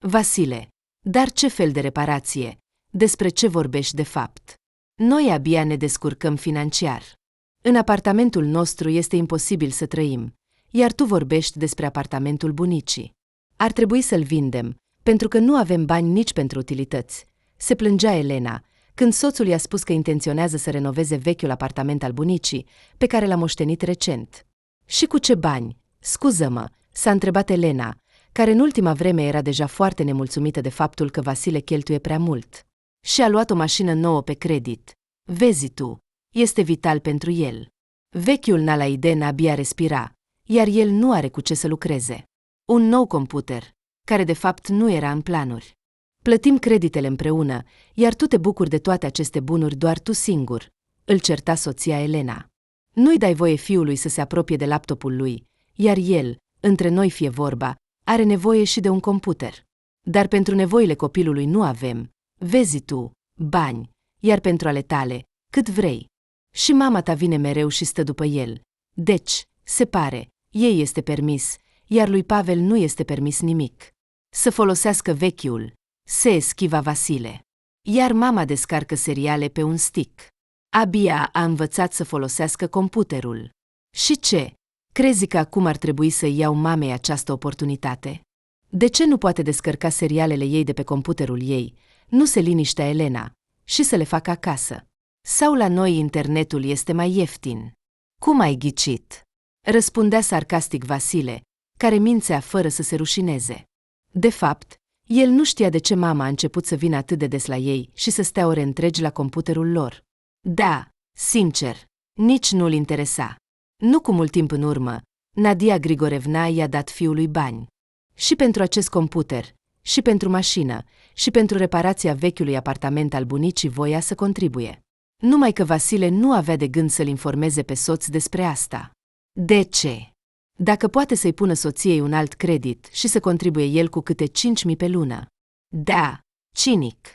Vasile, dar ce fel de reparație? Despre ce vorbești de fapt? Noi abia ne descurcăm financiar. În apartamentul nostru este imposibil să trăim, iar tu vorbești despre apartamentul bunicii. Ar trebui să-l vindem, pentru că nu avem bani nici pentru utilități. Se plângea Elena, când soțul i-a spus că intenționează să renoveze vechiul apartament al bunicii, pe care l-a moștenit recent. Și cu ce bani? Scuză-mă, s-a întrebat Elena, care în ultima vreme era deja foarte nemulțumită de faptul că Vasile cheltuie prea mult. Și a luat o mașină nouă pe credit. Vezi tu, este vital pentru el. Vechiul Nalaiden abia respira, iar el nu are cu ce să lucreze. Un nou computer, care de fapt nu era în planuri. Plătim creditele împreună, iar tu te bucuri de toate aceste bunuri doar tu singur, îl certa soția Elena. Nu-i dai voie fiului să se apropie de laptopul lui, iar el, între noi fie vorba, are nevoie și de un computer. Dar pentru nevoile copilului nu avem, vezi tu, bani, iar pentru ale tale, cât vrei. Și mama ta vine mereu și stă după el. Deci, se pare, ei este permis, iar lui Pavel nu este permis nimic. Să folosească vechiul. Se eschiva Vasile. Iar mama descarcă seriale pe un stick. Abia a învățat să folosească computerul. Și ce? Crezi că acum ar trebui să-i iau mamei această oportunitate? De ce nu poate descărca serialele ei de pe computerul ei? Nu se liniștea Elena. Și să le facă acasă. Sau la noi internetul este mai ieftin? Cum ai ghicit? Răspundea sarcastic Vasile, care mințea fără să se rușineze. De fapt, el nu știa de ce mama a început să vină atât de des la ei și să stea ore întregi la computerul lor. Da, sincer, nici nu-l interesa. Nu cu mult timp în urmă, Nadia Grigorevna i-a dat fiului bani. Și pentru acest computer, și pentru mașină, și pentru reparația vechiului apartament al bunicii voia să contribuie. Numai că Vasile nu avea de gând să-l informeze pe soț despre asta. De ce? Dacă poate să-i pună soției un alt credit și să contribuie el cu câte 5.000 pe lună. Da, cinic,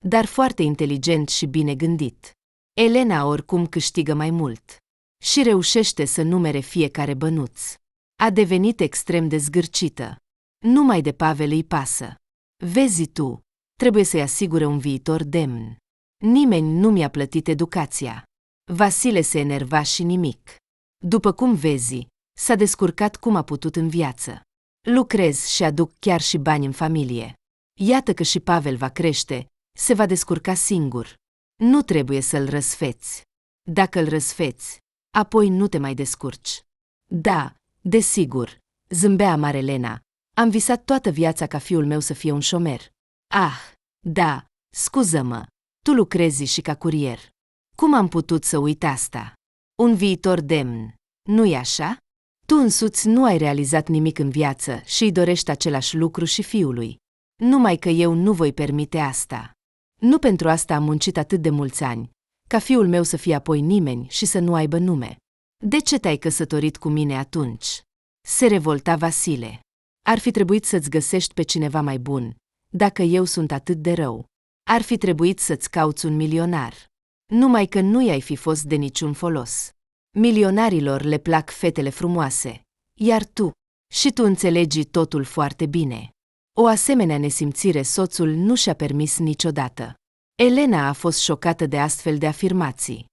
dar foarte inteligent și bine gândit. Elena oricum câștigă mai mult. Și reușește să numere fiecare bănuț. A devenit extrem de zgârcită. Numai de Pavel îi pasă. Vezi tu, trebuie să-i asigure un viitor demn. Nimeni nu mi-a plătit educația. Vasile se enerva și nimic. După cum vezi, s-a descurcat cum a putut în viață. Lucrez și aduc chiar și bani în familie. Iată că și Pavel va crește, se va descurca singur. Nu trebuie să-l răsfeți. Dacă îl răsfeți, apoi nu te mai descurci. Da, desigur, zâmbea amar Elena. Am visat toată viața ca fiul meu să fie un șomer. Ah, da, scuză-mă, tu lucrezi și ca curier. Cum am putut să uit asta? Un viitor demn, nu-i așa? Tu însuți nu ai realizat nimic în viață și îi dorești același lucru și fiului. Numai că eu nu voi permite asta. Nu pentru asta am muncit atât de mulți ani, ca fiul meu să fie apoi nimeni și să nu aibă nume. De ce te-ai căsătorit cu mine atunci? Se revolta Vasile. Ar fi trebuit să-ți găsești pe cineva mai bun, dacă eu sunt atât de rău. Ar fi trebuit să-ți cauți un milionar. Numai că nu i-ai fi fost de niciun folos. Milionarilor le plac fetele frumoase, iar tu, și tu înțelegi totul foarte bine. O asemenea nesimțire soțul nu și-a permis niciodată. Elena a fost șocată de astfel de afirmații.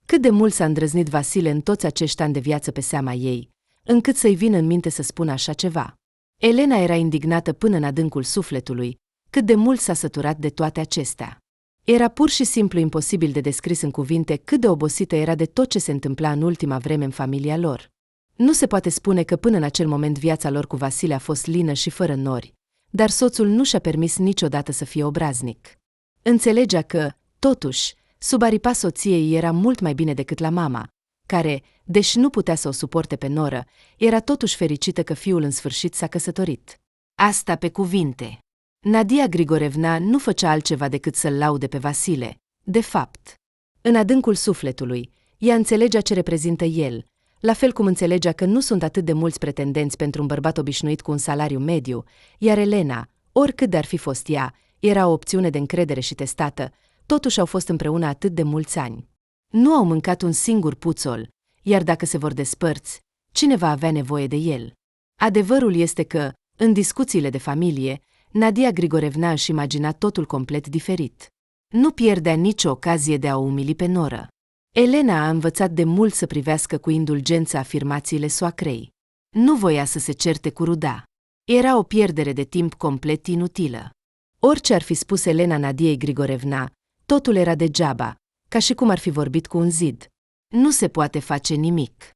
Cât de mult s-a îndrăznit Vasile în toți acești ani de viață pe seama ei, încât să-i vină în minte să spună așa ceva. Elena era indignată până în adâncul sufletului, cât de mult s-a săturat de toate acestea. Era pur și simplu imposibil de descris în cuvinte cât de obosită era de tot ce se întâmpla în ultima vreme în familia lor. Nu se poate spune că până în acel moment viața lor cu Vasile a fost lină și fără nori, dar soțul nu și-a permis niciodată să fie obraznic. Înțelegea că, totuși, sub aripa soției era mult mai bine decât la mama, care, deși nu putea să o suporte pe noră, era totuși fericită că fiul în sfârșit s-a căsătorit. Asta pe cuvinte. Nadia Grigorevna nu făcea altceva decât să-l laude pe Vasile. De fapt, în adâncul sufletului, ea înțelegea ce reprezintă el, la fel cum înțelegea că nu sunt atât de mulți pretendenți pentru un bărbat obișnuit cu un salariu mediu, iar Elena, oricât de-ar fi fost ea, era o opțiune de încredere și testată, totuși au fost împreună atât de mulți ani. Nu au mâncat un singur puțol, iar dacă se vor despărți, cine va avea nevoie de el? Adevărul este că, în discuțiile de familie, Nadia Grigorevna își imagina totul complet diferit. Nu pierdea nicio ocazie de a o umili pe noră. Elena a învățat de mult să privească cu indulgență afirmațiile soacrei. Nu voia să se certe cu ruda. Era o pierdere de timp complet inutilă. Orice ar fi spus Elena Nadiei Grigorevna, totul era degeaba, ca și cum ar fi vorbit cu un zid. Nu se poate face nimic.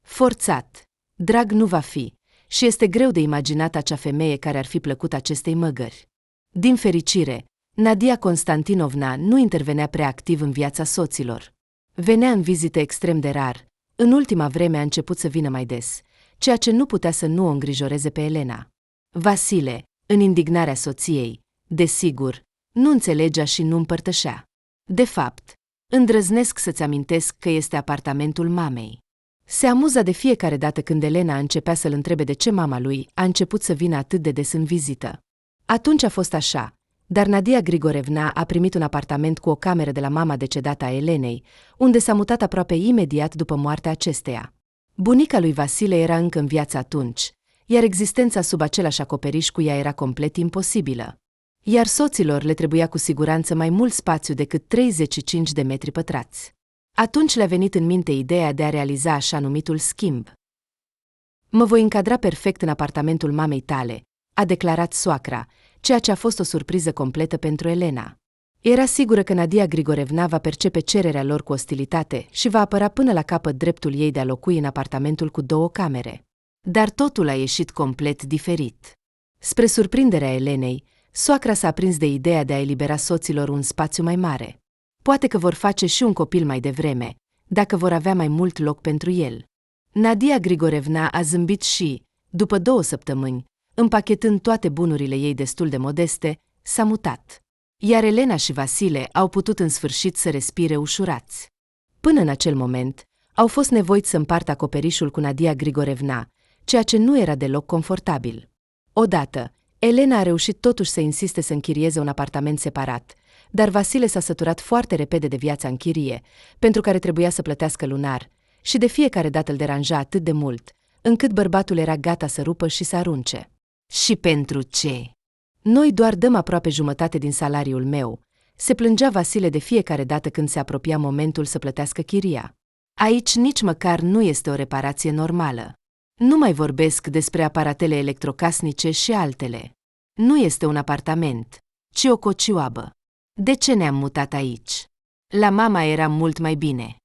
Forțat, drag nu va fi, și este greu de imaginat acea femeie care ar fi plăcut acestei măgări. Din fericire, Nadia Constantinovna nu intervenea prea activ în viața soților. Venea în vizite extrem de rar, în ultima vreme a început să vină mai des, ceea ce nu putea să nu o îngrijoreze pe Elena. Vasile, în indignarea soției, desigur, nu înțelegea și nu împărtășea. De fapt, îndrăznesc să-ți amintesc că este apartamentul mamei. Se amuza de fiecare dată când Elena începea să-l întrebe de ce mama lui a început să vină atât de des în vizită. Atunci a fost așa, dar Nadia Grigorevna a primit un apartament cu o cameră de la mama decedată a Elenei, unde s-a mutat aproape imediat după moartea acesteia. Bunica lui Vasile era încă în viață atunci, iar existența sub același acoperiș cu ea era complet imposibilă. Iar soților le trebuia cu siguranță mai mult spațiu decât 35 de metri pătrați. Atunci le-a venit în minte ideea de a realiza așa numitul schimb. Mă voi încadra perfect în apartamentul mamei tale, a declarat soacra, ceea ce a fost o surpriză completă pentru Elena. Era sigură că Nadia Grigorevna va percepe cererea lor cu ostilitate și va apăra până la capăt dreptul ei de a locui în apartamentul cu 2 camere. Dar totul a ieșit complet diferit. Spre surprinderea Elenei, soacra s-a aprins de ideea de a elibera soților un spațiu mai mare. Poate că vor face și un copil mai devreme, dacă vor avea mai mult loc pentru el. Nadia Grigorevna a zâmbit și, după 2 săptămâni, împachetând toate bunurile ei destul de modeste, s-a mutat. Iar Elena și Vasile au putut în sfârșit să respire ușurați. Până în acel moment, au fost nevoiți să împartă acoperișul cu Nadia Grigorevna, ceea ce nu era deloc confortabil. Odată, Elena a reușit totuși să insiste să închirieze un apartament separat, dar Vasile s-a săturat foarte repede de viața în chirie, pentru care trebuia să plătească lunar, și de fiecare dată îl deranja atât de mult, încât bărbatul era gata să rupă și să arunce. Și pentru ce? Noi doar dăm aproape jumătate din salariul meu, se plângea Vasile de fiecare dată când se apropia momentul să plătească chiria. Aici nici măcar nu este o reparație normală. Nu mai vorbesc despre aparatele electrocasnice și altele. Nu este un apartament, ci o cocioabă. De ce ne-am mutat aici? La mama era mult mai bine.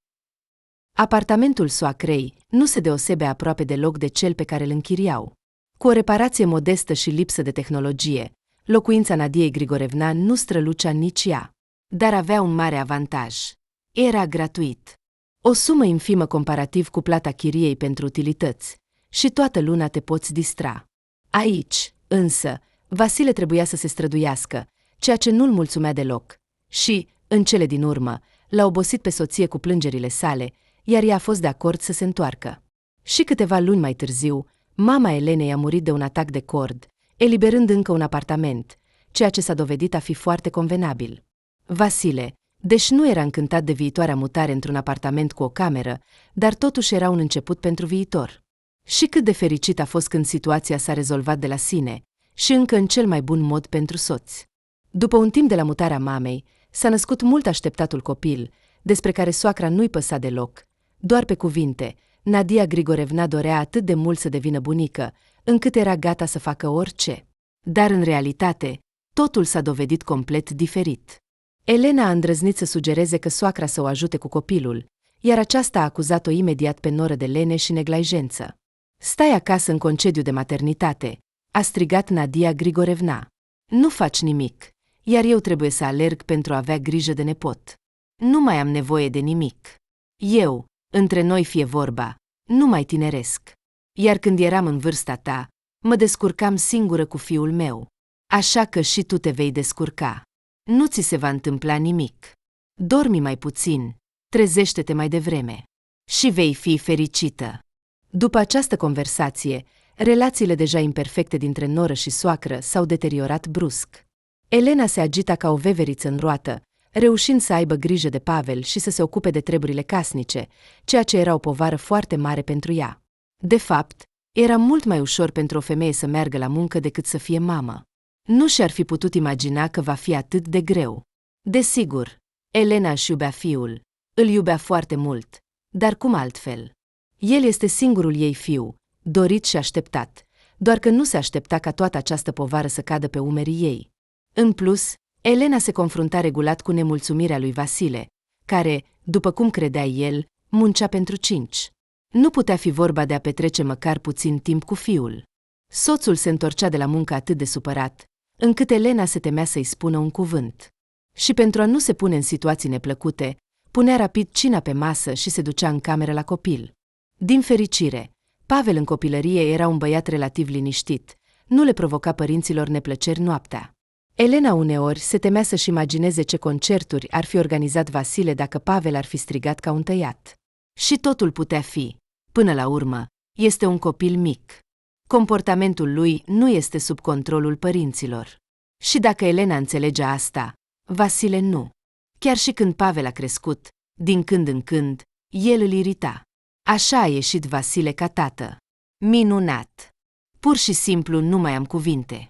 Apartamentul soacrei nu se deosebe aproape deloc de cel pe care îl închiriau. Cu o reparație modestă și lipsă de tehnologie, locuința Nadiei Grigorevna nu strălucea nici ea, dar avea un mare avantaj. Era gratuit. O sumă infimă comparativ cu plata chiriei pentru utilități și toată luna te poți distra. Aici, însă, Vasile trebuia să se străduiască, ceea ce nu-l mulțumea deloc. Și, în cele din urmă, l-a obosit pe soție cu plângerile sale, iar ea a fost de acord să se întoarcă. Și câteva luni mai târziu, mama Elenei a murit de un atac de cord, eliberând încă un apartament, ceea ce s-a dovedit a fi foarte convenabil. Vasile, deși nu era încântat de viitoarea mutare într-un apartament cu o cameră, dar totuși era un început pentru viitor. Și cât de fericit a fost când situația s-a rezolvat de la sine, și încă în cel mai bun mod pentru soț. După un timp de la mutarea mamei, s-a născut mult așteptatul copil, despre care soacra nu-i păsa deloc. Doar pe cuvinte, Nadia Grigorevna dorea atât de mult să devină bunică, încât era gata să facă orice. Dar în realitate, totul s-a dovedit complet diferit. Elena a îndrăznit să sugereze că soacra să o ajute cu copilul, iar aceasta a acuzat-o imediat pe noră de lene și neglijență. Stai acasă în concediu de maternitate, a strigat Nadia Grigorevna. Nu faci nimic, iar eu trebuie să alerg pentru a avea grijă de nepot. Nu mai am nevoie de nimic. Eu, între noi fie vorba, nu mai tineresc. Iar când eram în vârsta ta, mă descurcam singură cu fiul meu. Așa că și tu te vei descurca. Nu ți se va întâmpla nimic. Dormi mai puțin, trezește-te mai devreme. Și vei fi fericită. După această conversație, relațiile deja imperfecte dintre noră și soacră s-au deteriorat brusc. Elena se agita ca o veveriță în roată, reușind să aibă grijă de Pavel și să se ocupe de treburile casnice, ceea ce era o povară foarte mare pentru ea. De fapt, era mult mai ușor pentru o femeie să meargă la muncă decât să fie mamă. Nu și-ar fi putut imagina că va fi atât de greu. Desigur, Elena își iubea fiul, îl iubea foarte mult, dar cum altfel? El este singurul ei fiu, dorit și așteptat, doar că nu se aștepta ca toată această povară să cadă pe umerii ei. În plus, Elena se confrunta regulat cu nemulțumirea lui Vasile, care, după cum credea el, muncea pentru 5. Nu putea fi vorba de a petrece măcar puțin timp cu fiul. Soțul se întorcea de la muncă atât de supărat, încât Elena se temea să-i spună un cuvânt. Și pentru a nu se pune în situații neplăcute, punea rapid cina pe masă și se ducea în cameră la copil. Din fericire, Pavel în copilărie era un băiat relativ liniștit, nu le provoca părinților neplăceri noaptea. Elena uneori se temea să-și imagineze ce concerturi ar fi organizat Vasile dacă Pavel ar fi strigat ca un tăiat. Și totul putea fi. Până la urmă, este un copil mic. Comportamentul lui nu este sub controlul părinților. Și dacă Elena înțelegea asta, Vasile nu. Chiar și când Pavel a crescut, din când în când, el îl irita. Așa a ieșit Vasile ca tată. Minunat! Pur și simplu nu mai am cuvinte.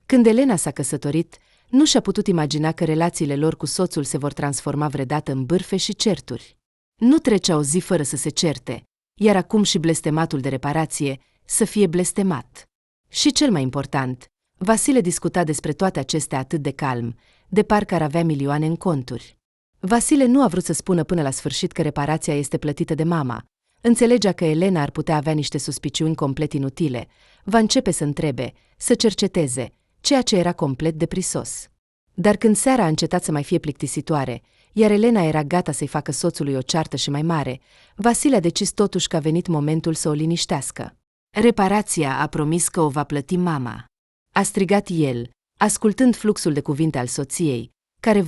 Când Elena s-a căsătorit, nu și-a putut imagina că relațiile lor cu soțul se vor transforma vreodată în bârfe și certuri. Nu trecea o zi fără să se certe, iar acum și blestematul de reparație să fie blestemat. Și cel mai important, Vasile discuta despre toate acestea atât de calm, de parcă ar avea milioane în conturi. Vasile nu a vrut să spună până la sfârșit că reparația este plătită de mama. Înțelegea că Elena ar putea avea niște suspiciuni complet inutile. Va începe să întrebe, să cerceteze, ceea ce era complet deprisos. Dar când seara a încetat să mai fie plictisitoare, iar Elena era gata să-i facă soțului o ceartă și mai mare, Vasile a decis totuși că a venit momentul să o liniștească. Reparația a promis că o va plăti mama. A strigat el, ascultând fluxul de cuvinte al soției, care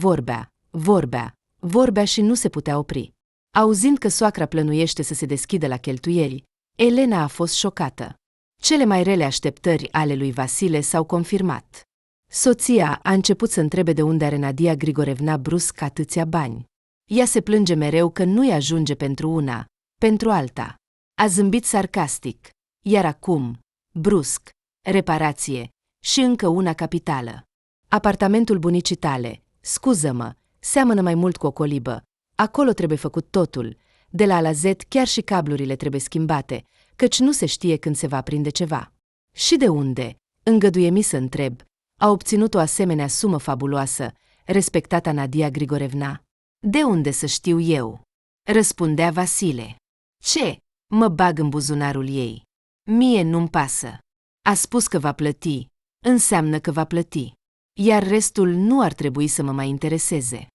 vorbea și nu se putea opri. Auzind că soacra plănuiește să se deschidă la cheltuieli, Elena a fost șocată. Cele mai rele așteptări ale lui Vasile s-au confirmat. Soția a început să întrebe de unde are Nadia Grigorevna brusc atâția bani. Ea se plânge mereu că nu-i ajunge pentru una, pentru alta. A zâmbit sarcastic, iar acum, brusc, reparație și încă una capitală. Apartamentul bunicii tale, scuză-mă, seamănă mai mult cu o colibă. Acolo trebuie făcut totul, de la A la Z chiar și cablurile trebuie schimbate, căci nu se știe când se va aprinde ceva. Și de unde, îngăduie-mi să întreb, a obținut o asemenea sumă fabuloasă, respectata Nadia Grigorevna? De unde să știu eu? Răspundea Vasile. Ce? Mă bag în buzunarul ei. Mie nu-mi pasă. A spus că va plăti, înseamnă că va plăti. Iar restul nu ar trebui să mă mai intereseze.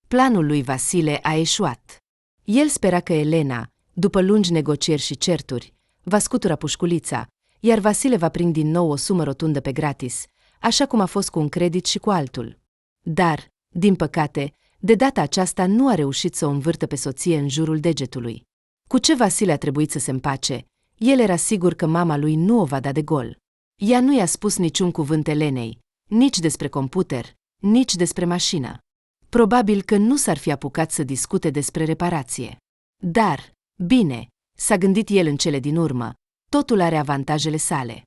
Planul lui Vasile a eșuat. El spera că Elena, după lungi negocieri și certuri, va scutura pușculița, iar Vasile va prinde din nou o sumă rotundă pe gratis, așa cum a fost cu un credit și cu altul. Dar, din păcate, de data aceasta nu a reușit să o învârtă pe soție în jurul degetului. Cu ce Vasile a trebuit să se împace, el era sigur că mama lui nu o va da de gol. Ea nu i-a spus niciun cuvânt Elenei, nici despre computer, nici despre mașină. Probabil că nu s-ar fi apucat să discute despre reparație. Dar, bine, s-a gândit el în cele din urmă, totul are avantajele sale.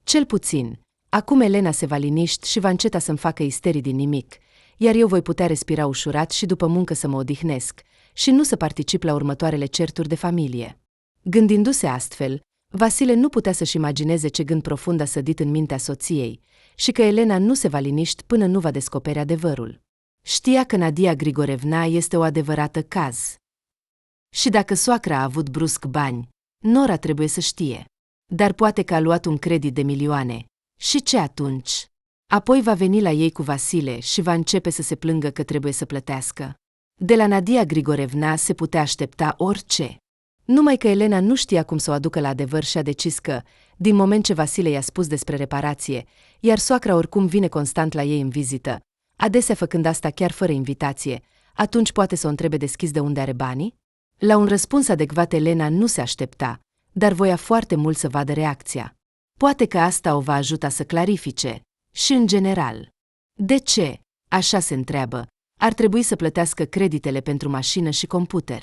Cel puțin, acum Elena se va liniști și va înceta să-mi facă isterii din nimic, iar eu voi putea respira ușurat și după muncă să mă odihnesc și nu să particip la următoarele certuri de familie. Gândindu-se astfel, Vasile nu putea să-și imagineze ce gând profund a sădit în mintea soției și că Elena nu se va liniști până nu va descoperi adevărul. Știa că Nadia Grigorevna este o adevărată caz. Și dacă soacra a avut brusc bani, Nora trebuie să știe. Dar poate că a luat un credit de milioane. Și ce atunci? Apoi va veni la ei cu Vasile și va începe să se plângă că trebuie să plătească. De la Nadia Grigorevna se putea aștepta orice. Numai că Elena nu știa cum să o aducă la adevăr și a decis că, din moment ce Vasile i-a spus despre reparație, iar soacra oricum vine constant la ei în vizită, adesea făcând asta chiar fără invitație, atunci poate să o întrebe deschis de unde are banii? La un răspuns adecvat Elena nu se aștepta, dar voia foarte mult să vadă reacția. Poate că asta o va ajuta să clarifice. Și în general. De ce, așa se întreabă, ar trebui să plătească creditele pentru mașină și computer?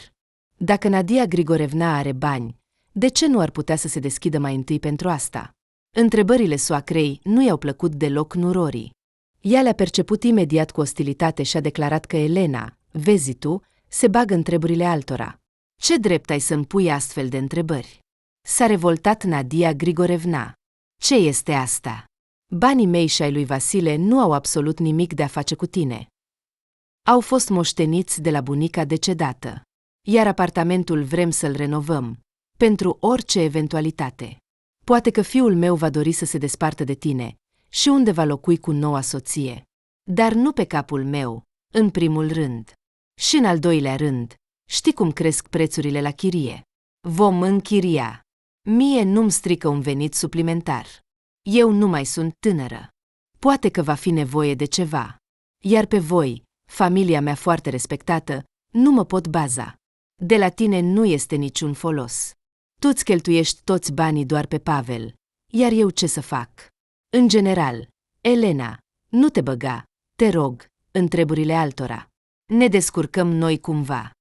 Dacă Nadia Grigorevna are bani, de ce nu ar putea să se deschidă mai întâi pentru asta? Întrebările soacrei nu i-au plăcut deloc nurorii. Ea le-a perceput imediat cu ostilitate și a declarat că Elena, vezi tu, se bagă în treburile altora. Ce drept ai să-mi pui astfel de întrebări? S-a revoltat Nadia Grigorevna. Ce este asta? Banii mei și ai lui Vasile nu au absolut nimic de a face cu tine. Au fost moșteniți de la bunica decedată. Iar apartamentul vrem să-l renovăm, pentru orice eventualitate. Poate că fiul meu va dori să se despartă de tine și unde va locui cu noua soție. Dar nu pe capul meu, în primul rând. Și în al doilea rând, știi cum cresc prețurile la chirie? Vom închiria. Mie nu-mi strică un venit suplimentar. Eu nu mai sunt tânără. Poate că va fi nevoie de ceva. Iar pe voi, familia mea foarte respectată, nu mă pot baza. De la tine nu este niciun folos. Tu-ți cheltuiești toți banii doar pe Pavel, iar eu ce să fac? În general, Elena, nu te băga, te rog, în treburile altora. Ne descurcăm noi cumva.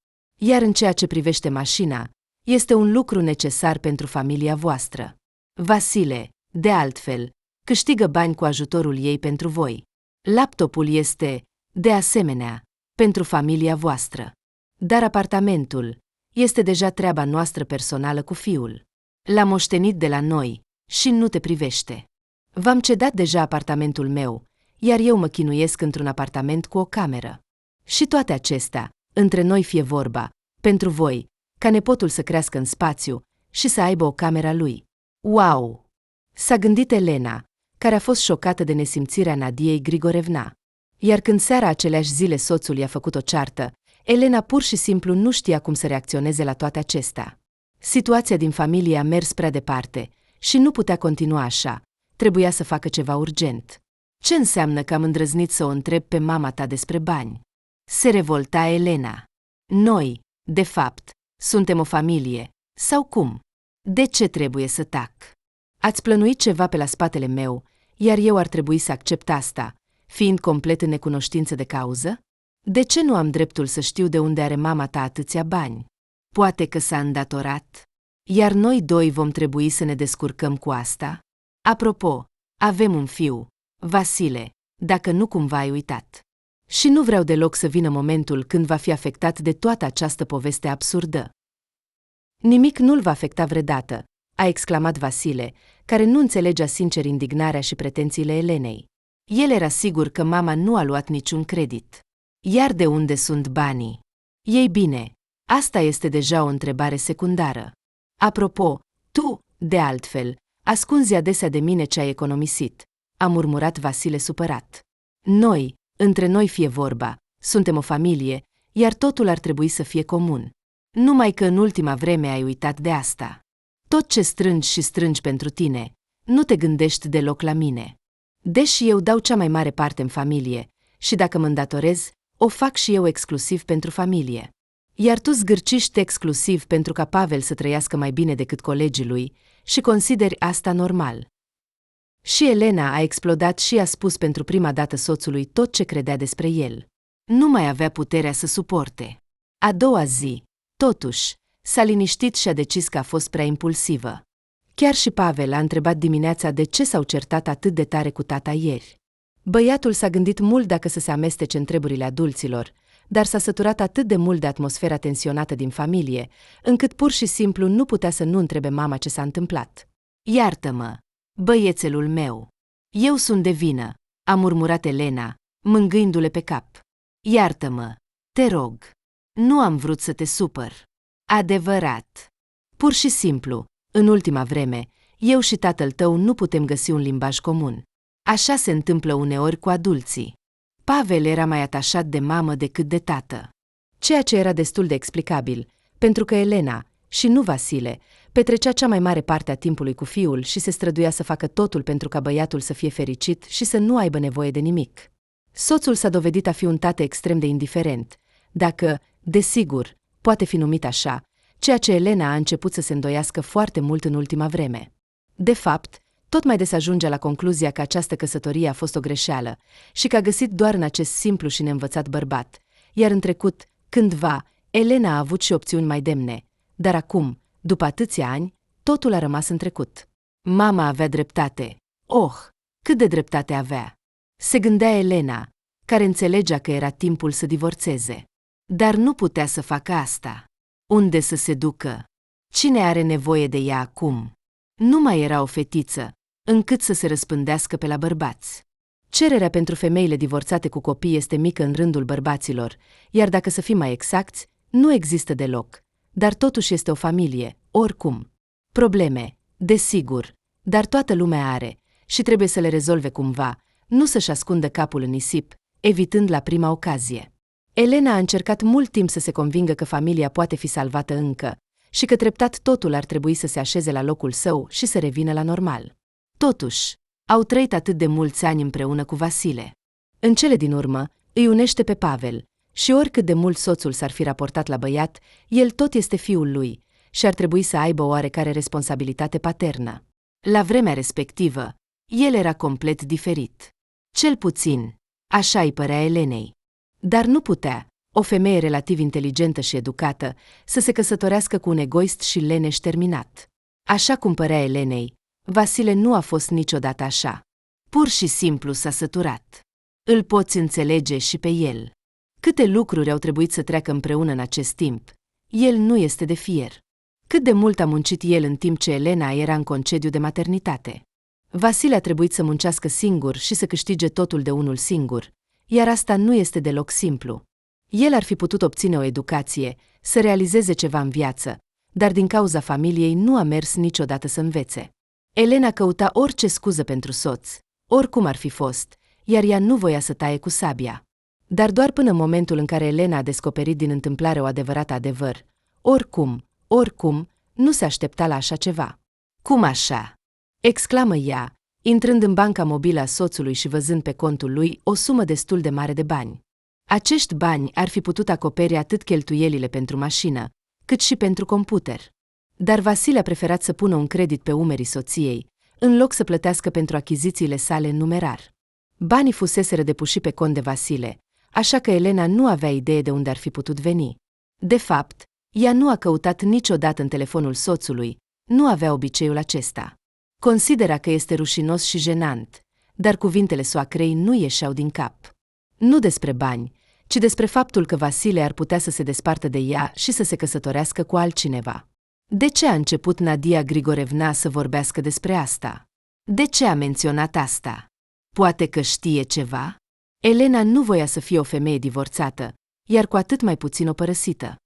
Iar în ceea ce privește mașina, este un lucru necesar pentru familia voastră. Vasile, de altfel, câștigă bani cu ajutorul ei pentru voi. Laptopul este, de asemenea, pentru familia voastră. Dar apartamentul este deja treaba noastră personală cu fiul. L-a moștenit de la noi și nu te privește. V-am cedat deja apartamentul meu, iar eu mă chinuiesc într-un apartament cu o cameră. Și toate acestea, între noi fie vorba, pentru voi, ca nepotul să crească în spațiu și să aibă o cameră lui. Wow! S-a gândit Elena, care a fost șocată de nesimțirea Nadiei Grigorevna. Iar când seara aceleași zile soțul i-a făcut o ceartă, Elena pur și simplu nu știa cum să reacționeze la toate acestea. Situația din familie a mers prea departe și nu putea continua așa, trebuia să facă ceva urgent. Ce înseamnă că am îndrăznit să o întreb pe mama ta despre bani? Se revolta Elena. Noi, de fapt, suntem o familie, sau cum? De ce trebuie să tac? Ați plănuit ceva pe la spatele meu, iar eu ar trebui să accept asta, fiind complet în necunoștință de cauză? De ce nu am dreptul să știu de unde are mama ta atâția bani? Poate că s-a îndatorat? Iar noi doi vom trebui să ne descurcăm cu asta? Apropo, avem un fiu, Vasile, dacă nu cumva ai uitat. Și nu vreau deloc să vină momentul când va fi afectat de toată această poveste absurdă. Nimic nu-l va afecta vreodată, a exclamat Vasile, care nu înțelegea sincer indignarea și pretențiile Elenei. El era sigur că mama nu a luat niciun credit. Iar de unde sunt banii? Ei bine, asta este deja o întrebare secundară. Apropo, tu, de altfel, ascunzi adesea de mine ce ai economisit, a murmurat Vasile supărat. Noi, între noi fie vorba, suntem o familie, iar totul ar trebui să fie comun. Numai că în ultima vreme ai uitat de asta. Tot ce strângi și strângi pentru tine, nu te gândești deloc la mine. Deși eu dau cea mai mare parte în familie, și dacă mă îndatorez, o fac și eu exclusiv pentru familie. Iar tu zgârciști exclusiv pentru ca Pavel să trăiască mai bine decât colegii lui și consideri asta normal. Și Elena a explodat și a spus pentru prima dată soțului tot ce credea despre el. Nu mai avea puterea să suporte. A doua zi, totuși, s-a liniștit și a decis că a fost prea impulsivă. Chiar și Pavel a întrebat dimineața de ce s-au certat atât de tare cu tata ieri. Băiatul s-a gândit mult dacă să se amestece în treburile adulților, dar s-a săturat atât de mult de atmosfera tensionată din familie, încât pur și simplu nu putea să nu întrebe mama ce s-a întâmplat. Iartă-mă, băiețelul meu. Eu sunt de vină, a murmurat Elena, mângâindu-le pe cap. Iartă-mă, te rog. Nu am vrut să te supăr. Adevărat. Pur și simplu, în ultima vreme, eu și tatăl tău nu putem găsi un limbaj comun. Așa se întâmplă uneori cu adulții. Pavel era mai atașat de mamă decât de tată. Ceea ce era destul de explicabil, pentru că Elena, și nu Vasile, petrecea cea mai mare parte a timpului cu fiul și se străduia să facă totul pentru ca băiatul să fie fericit și să nu aibă nevoie de nimic. Soțul s-a dovedit a fi un tată extrem de indiferent, dacă, desigur, poate fi numit așa, ceea ce Elena a început să se îndoiască foarte mult în ultima vreme. De fapt, tot mai des ajunge la concluzia că această căsătorie a fost o greșeală și că a găsit doar în acest simplu și neînvățat bărbat, iar în trecut, cândva, Elena a avut și opțiuni mai demne, dar acum, după atâția ani, totul a rămas în trecut. Mama avea dreptate. Oh, cât de dreptate avea! Se gândea Elena, care înțelegea că era timpul să divorțeze. Dar nu putea să facă asta. Unde să se ducă? Cine are nevoie de ea acum? Nu mai era o fetiță, încât să se răspândească pe la bărbați. Cererea pentru femeile divorțate cu copii este mică în rândul bărbaților, iar dacă să fim mai exacti, nu există deloc, dar totuși este o familie, oricum. Probleme, desigur, dar toată lumea are și trebuie să le rezolve cumva, nu să-și ascundă capul în nisip, evitând la prima ocazie. Elena a încercat mult timp să se convingă că familia poate fi salvată încă și că treptat totul ar trebui să se așeze la locul său și să revină la normal. Totuși, au trăit atât de mulți ani împreună cu Vasile. În cele din urmă, îi unește pe Pavel și oricât de mult soțul s-ar fi raportat la băiat, el tot este fiul lui și ar trebui să aibă o oarecare responsabilitate paternă. La vremea respectivă, el era complet diferit. Cel puțin, așa îi părea Elenei. Dar nu putea, o femeie relativ inteligentă și educată, să se căsătorească cu un egoist și leneș terminat. Așa cum părea Elenei, Vasile nu a fost niciodată așa. Pur și simplu s-a săturat. Îl poți înțelege și pe el. Câte lucruri au trebuit să treacă împreună în acest timp. El nu este de fier. Cât de mult a muncit el în timp ce Elena era în concediu de maternitate. Vasile a trebuit să muncească singur și să câștige totul de unul singur, iar asta nu este deloc simplu. El ar fi putut obține o educație, să realizeze ceva în viață, dar din cauza familiei nu a mers niciodată să învețe. Elena căuta orice scuză pentru soț, oricum ar fi fost, iar ea nu voia să taie cu sabia. Dar doar până în momentul în care Elena a descoperit din întâmplare o adevărată adevăr, oricum, nu se aștepta la așa ceva. Cum așa? Exclamă ea, intrând în banca mobilă a soțului și văzând pe contul lui o sumă destul de mare de bani. Acești bani ar fi putut acoperi atât cheltuielile pentru mașină, cât și pentru computer. Dar Vasile a preferat să pună un credit pe umerii soției, în loc să plătească pentru achizițiile sale în numerar. Banii fuseseră depuși pe cont de Vasile, așa că Elena nu avea idee de unde ar fi putut veni. De fapt, ea nu a căutat niciodată în telefonul soțului, nu avea obiceiul acesta. Considera că este rușinos și jenant, dar cuvintele soacrei nu ieșeau din cap. Nu despre bani, ci despre faptul că Vasile ar putea să se despartă de ea și să se căsătorească cu altcineva. De ce a început Nadia Grigorevna să vorbească despre asta? De ce a menționat asta? Poate că știe ceva? Elena nu voia să fie o femeie divorțată, iar cu atât mai puțin o părăsită.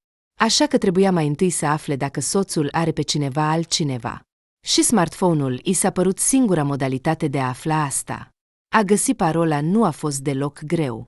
Așa că trebuia mai întâi să afle dacă soțul are pe cineva altcineva. Și smartphone-ul i s-a părut singura modalitate de a afla asta. A găsi parola nu a fost deloc greu.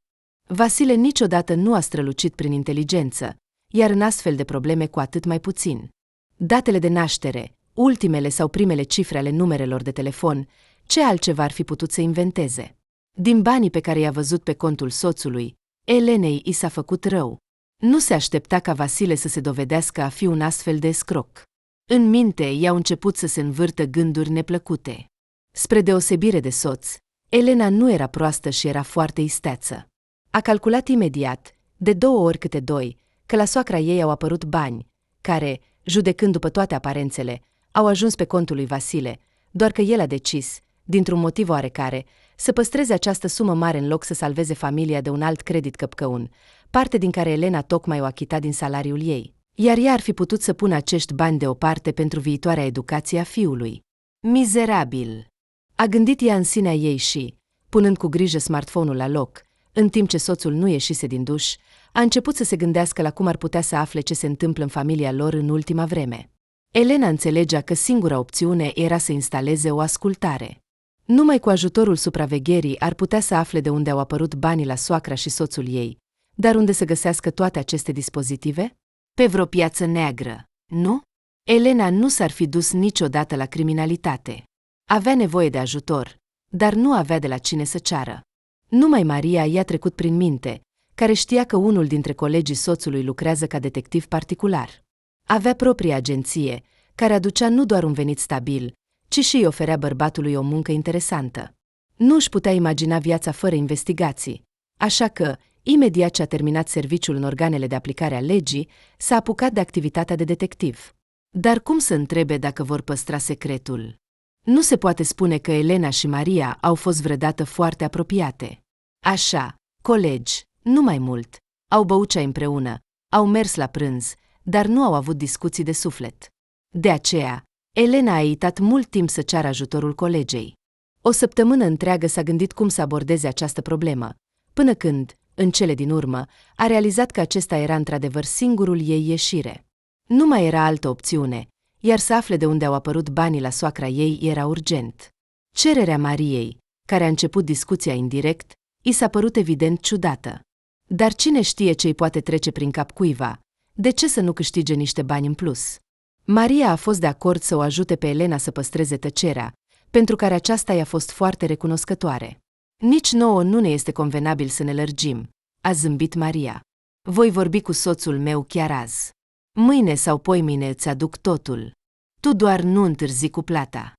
Vasile niciodată nu a strălucit prin inteligență, iar în astfel de probleme cu atât mai puțin. Datele de naștere, ultimele sau primele cifre ale numerelor de telefon, ce altceva ar fi putut să inventeze? Din banii pe care i-a văzut pe contul soțului, Elenei i s-a făcut rău. Nu se aștepta ca Vasile să se dovedească a fi un astfel de escroc. În minte i-au început să se învârtă gânduri neplăcute. Spre deosebire de soț, Elena nu era proastă și era foarte isteață. A calculat imediat, de 2 ori câte 2, că la soacra ei au apărut bani, care, judecând după toate aparențele, au ajuns pe contul lui Vasile, doar că el a decis, dintr-un motiv oarecare, să păstreze această sumă mare în loc să salveze familia de un alt credit căpcăun, parte din care Elena tocmai o achita din salariul ei. Iar ea ar fi putut să pună acești bani deoparte pentru viitoarea educație a fiului. Mizerabil! A gândit ea în sinea ei și, punând cu grijă smartphone-ul la loc, în timp ce soțul nu ieșise din duș, a început să se gândească la cum ar putea să afle ce se întâmplă în familia lor în ultima vreme. Elena înțelegea că singura opțiune era să instaleze o ascultare. Numai cu ajutorul supravegherii ar putea să afle de unde au apărut banii la soacra și soțul ei, dar unde să găsească toate aceste dispozitive? Pe vreo piață neagră, nu? Elena nu s-ar fi dus niciodată la criminalitate. Avea nevoie de ajutor, dar nu avea de la cine să ceară. Numai Maria i-a trecut prin minte, care știa că unul dintre colegii soțului lucrează ca detectiv particular. Avea propria agenție, care aducea nu doar un venit stabil, ci și îi oferea bărbatului o muncă interesantă. Nu își putea imagina viața fără investigații, așa că, imediat ce a terminat serviciul în organele de aplicare a legii, s-a apucat de activitatea de detectiv. Dar cum să întrebe dacă vor păstra secretul? Nu se poate spune că Elena și Maria au fost vreodată foarte apropiate. Așa, colegi, nu mai mult. Au băut ceai împreună, au mers la prânz, dar nu au avut discuții de suflet. De aceea, Elena a ezitat mult timp să ceară ajutorul colegei. O săptămână întreagă s-a gândit cum să abordeze această problemă, până când, în cele din urmă, a realizat că acesta era într-adevăr singurul ei ieșire. Nu mai era altă opțiune, iar să afle de unde au apărut banii la soacra ei era urgent. Cererea Mariei, care a început discuția indirect, i s-a părut evident ciudată. Dar cine știe ce îi poate trece prin cap cuiva? De ce să nu câștige niște bani în plus? Maria a fost de acord să o ajute pe Elena să păstreze tăcerea, pentru care aceasta i-a fost foarte recunoscătoare. Nici nouă nu ne este convenabil să ne lărgim, a zâmbit Maria. Voi vorbi cu soțul meu chiar azi. Mâine sau poimine îți aduc totul. Tu doar nu întârzi cu plata.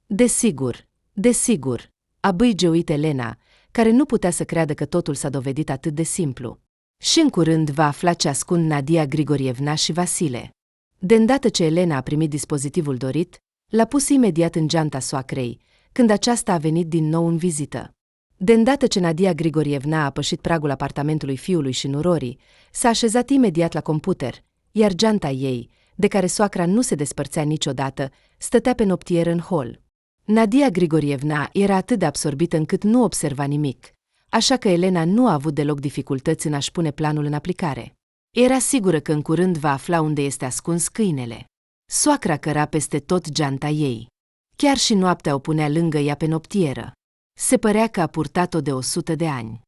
Desigur, a bâigeuit Elena, care nu putea să creadă că totul s-a dovedit atât de simplu. Și în curând va afla ce ascund Nadia Grigorievna și Vasile. De îndată ce Elena a primit dispozitivul dorit, l-a pus imediat în geanta soacrei, când aceasta a venit din nou în vizită. De îndată ce Nadia Grigorievna a pășit pragul apartamentului fiului și nurorii, s-a așezat imediat la computer, iar geanta ei, de care soacra nu se despărțea niciodată, stătea pe noptier în hol. Nadia Grigorievna era atât de absorbită încât nu observa nimic, așa că Elena nu a avut deloc dificultăți în a-și pune planul în aplicare. Era sigură că în curând va afla unde este ascuns câinele. Soacra căra peste tot geanta ei. Chiar și noaptea o punea lângă ea pe noptieră. Se părea că a purtat-o de 100 de ani.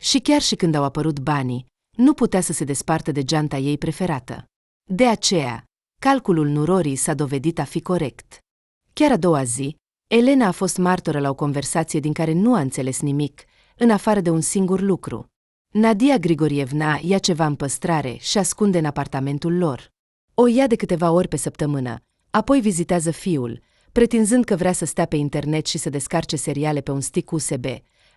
Și chiar și când au apărut banii, nu putea să se despartă de geanta ei preferată. De aceea, calculul nurorii s-a dovedit a fi corect. Chiar a doua zi, Elena a fost martoră la o conversație din care nu a înțeles nimic, în afară de un singur lucru. Nadia Grigorievna ia ceva în păstrare și ascunde în apartamentul lor. O ia de câteva ori pe săptămână, apoi vizitează fiul, pretinzând că vrea să stea pe internet și să descarce seriale pe un stick USB.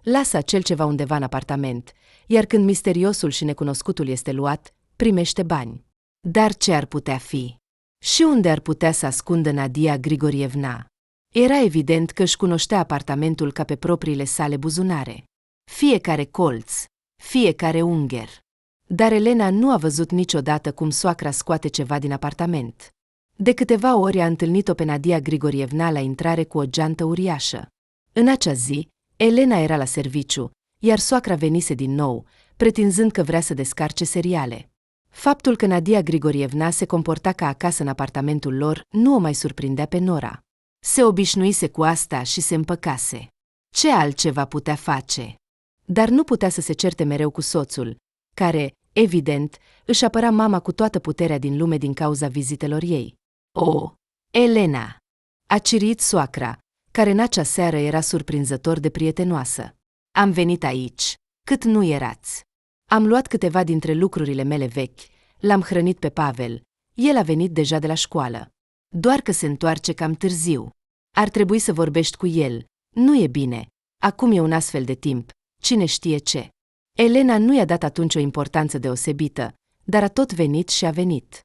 Lasă acel ceva undeva în apartament, iar când misteriosul și necunoscutul este luat, primește bani. Dar ce ar putea fi? Și unde ar putea să ascundă Nadia Grigorievna? Era evident că își cunoștea apartamentul ca pe propriile sale buzunare. Fiecare colț, fiecare ungher. Dar Elena nu a văzut niciodată cum soacra scoate ceva din apartament. De câteva ori a întâlnit-o pe Nadia Grigorievna la intrare cu o geantă uriașă. În acea zi, Elena era la serviciu, iar soacra venise din nou, pretinzând că vrea să descarce seriale. Faptul că Nadia Grigorievna se comporta ca acasă în apartamentul lor nu o mai surprindea pe Nora. Se obișnuise cu asta și se împăcase. Ce altceva putea face? Dar nu putea să se certe mereu cu soțul, care, evident, își apăra mama cu toată puterea din lume din cauza vizitelor ei. O, Elena! A cirit soacra, care în acea seară era surprinzător de prietenoasă. Am venit aici, cât nu erați. Am luat câteva dintre lucrurile mele vechi, l-am hrănit pe Pavel, el a venit deja de la școală. Doar că se întoarce cam târziu. Ar trebui să vorbești cu el. Nu e bine. Acum e un astfel de timp. Cine știe ce. Elena nu i-a dat atunci o importanță deosebită, dar a tot venit și a venit.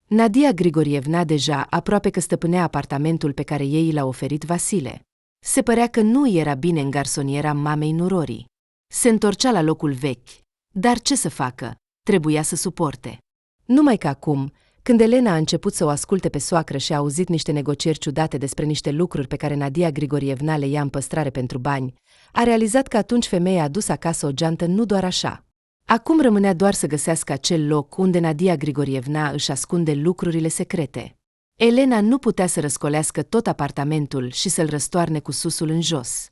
Nadia Grigorievna deja aproape că stăpânea apartamentul pe care ei l-a oferit Vasile. Se părea că nu era bine în garsoniera mamei nurorii. Se întorcea la locul vechi, dar ce să facă? Trebuia să suporte. Numai că acum, când Elena a început să o asculte pe soacră și a auzit niște negocieri ciudate despre niște lucruri pe care Nadia Grigorievna le ia în păstrare pentru bani, a realizat că atunci femeia a dus acasă o geantă nu doar așa. Acum rămânea doar să găsească acel loc unde Nadia Grigorievna își ascunde lucrurile secrete. Elena nu putea să răscolească tot apartamentul și să-l răstoarne cu susul în jos.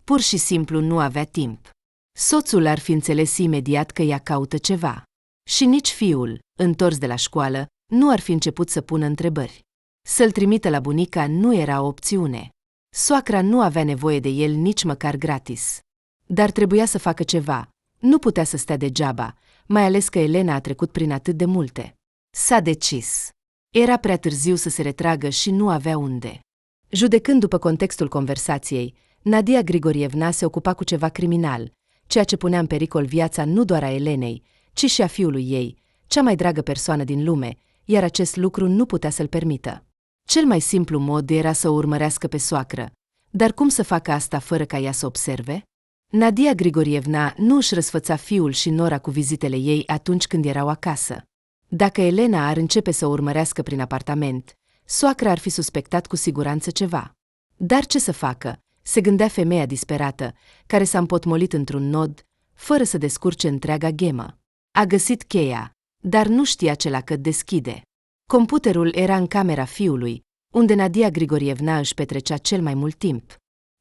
Pur și simplu nu avea timp. Soțul ar fi înțeles imediat că ea caută ceva. Și nici fiul, întors de la școală, nu ar fi început să pună întrebări. Să-l trimită la bunica nu era o opțiune. Soacra nu avea nevoie de el nici măcar gratis. Dar trebuia să facă ceva. Nu putea să stea degeaba, mai ales că Elena a trecut prin atât de multe. S-a decis. Era prea târziu să se retragă și nu avea unde. Judecând după contextul conversației, Nadia Grigorievna se ocupa cu ceva criminal, ceea ce punea în pericol viața nu doar a Elenei, ci și a fiului ei, cea mai dragă persoană din lume, iar acest lucru nu putea să-l permită. Cel mai simplu mod era să o urmărească pe soacră, Dar cum să facă asta fără ca ea să observe? Nadia Grigorievna nu își răsfăța fiul și Nora cu vizitele ei atunci când erau acasă. Dacă Elena ar începe să o urmărească prin apartament, soacra ar fi suspectat cu siguranță ceva. Dar ce să facă? Se gândea femeia disperată, care s-a împotmolit într-un nod, fără să descurce întreaga ghemă. A găsit cheia, dar nu știa ce lacăt deschide. Computerul era în camera fiului, unde Nadia Grigorievna își petrecea cel mai mult timp.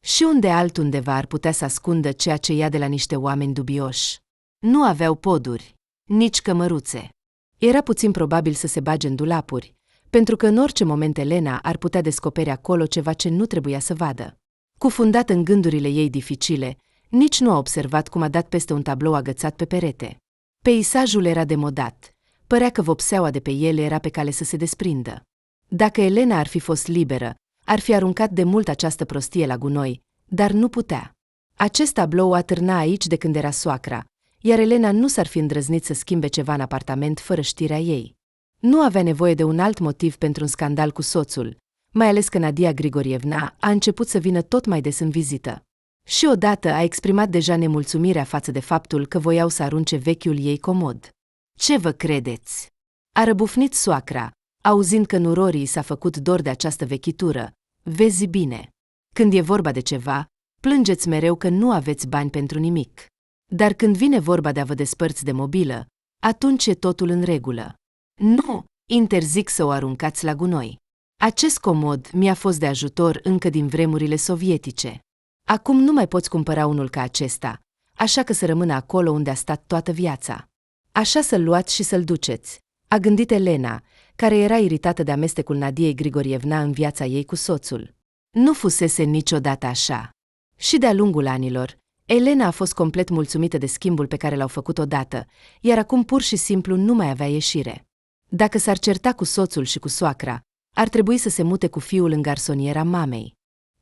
Și unde altundeva ar putea să ascundă ceea ce ia de la niște oameni dubioși. Nu aveau poduri, nici cămăruțe. Era puțin probabil să se bage în dulapuri, pentru că în orice moment Elena ar putea descoperi acolo ceva ce nu trebuia să vadă. Cufundat în gândurile ei dificile, nici nu a observat cum a dat peste un tablou agățat pe perete. Peisajul era demodat, părea că vopseaua de pe el era pe cale să se desprindă. Dacă Elena ar fi fost liberă, ar fi aruncat de mult această prostie la gunoi, dar nu putea. Acest tablou atârna aici de când era soacra, iar Elena nu s-ar fi îndrăznit să schimbe ceva în apartament fără știrea ei. Nu avea nevoie de un alt motiv pentru un scandal cu soțul, mai ales că Nadia Grigorievna a început să vină tot mai des în vizită. Și odată a exprimat deja nemulțumirea față de faptul că voiau să arunce vechiul ei comod. Ce vă credeți? A răbufnit soacra, auzind că nurorii s-a făcut dor de această vechitură. Vezi bine. Când e vorba de ceva, plângeți mereu că nu aveți bani pentru nimic. Dar când vine vorba de a vă despărți de mobilă, atunci e totul în regulă. Nu, interzic să o aruncați la gunoi. Acest comod mi-a fost de ajutor încă din vremurile sovietice. Acum nu mai poți cumpăra unul ca acesta, așa că să rămână acolo unde a stat toată viața. Așa să-l luați și să-l duceți, a gândit Elena, care era iritată de amestecul Nadiei Grigorievna în viața ei cu soțul. Nu fusese niciodată așa. Și de-a lungul anilor, Elena a fost complet mulțumită de schimbul pe care l-au făcut odată, iar acum pur și simplu nu mai avea ieșire. Dacă s-ar certa cu soțul și cu soacra, ar trebui să se mute cu fiul în garsoniera mamei.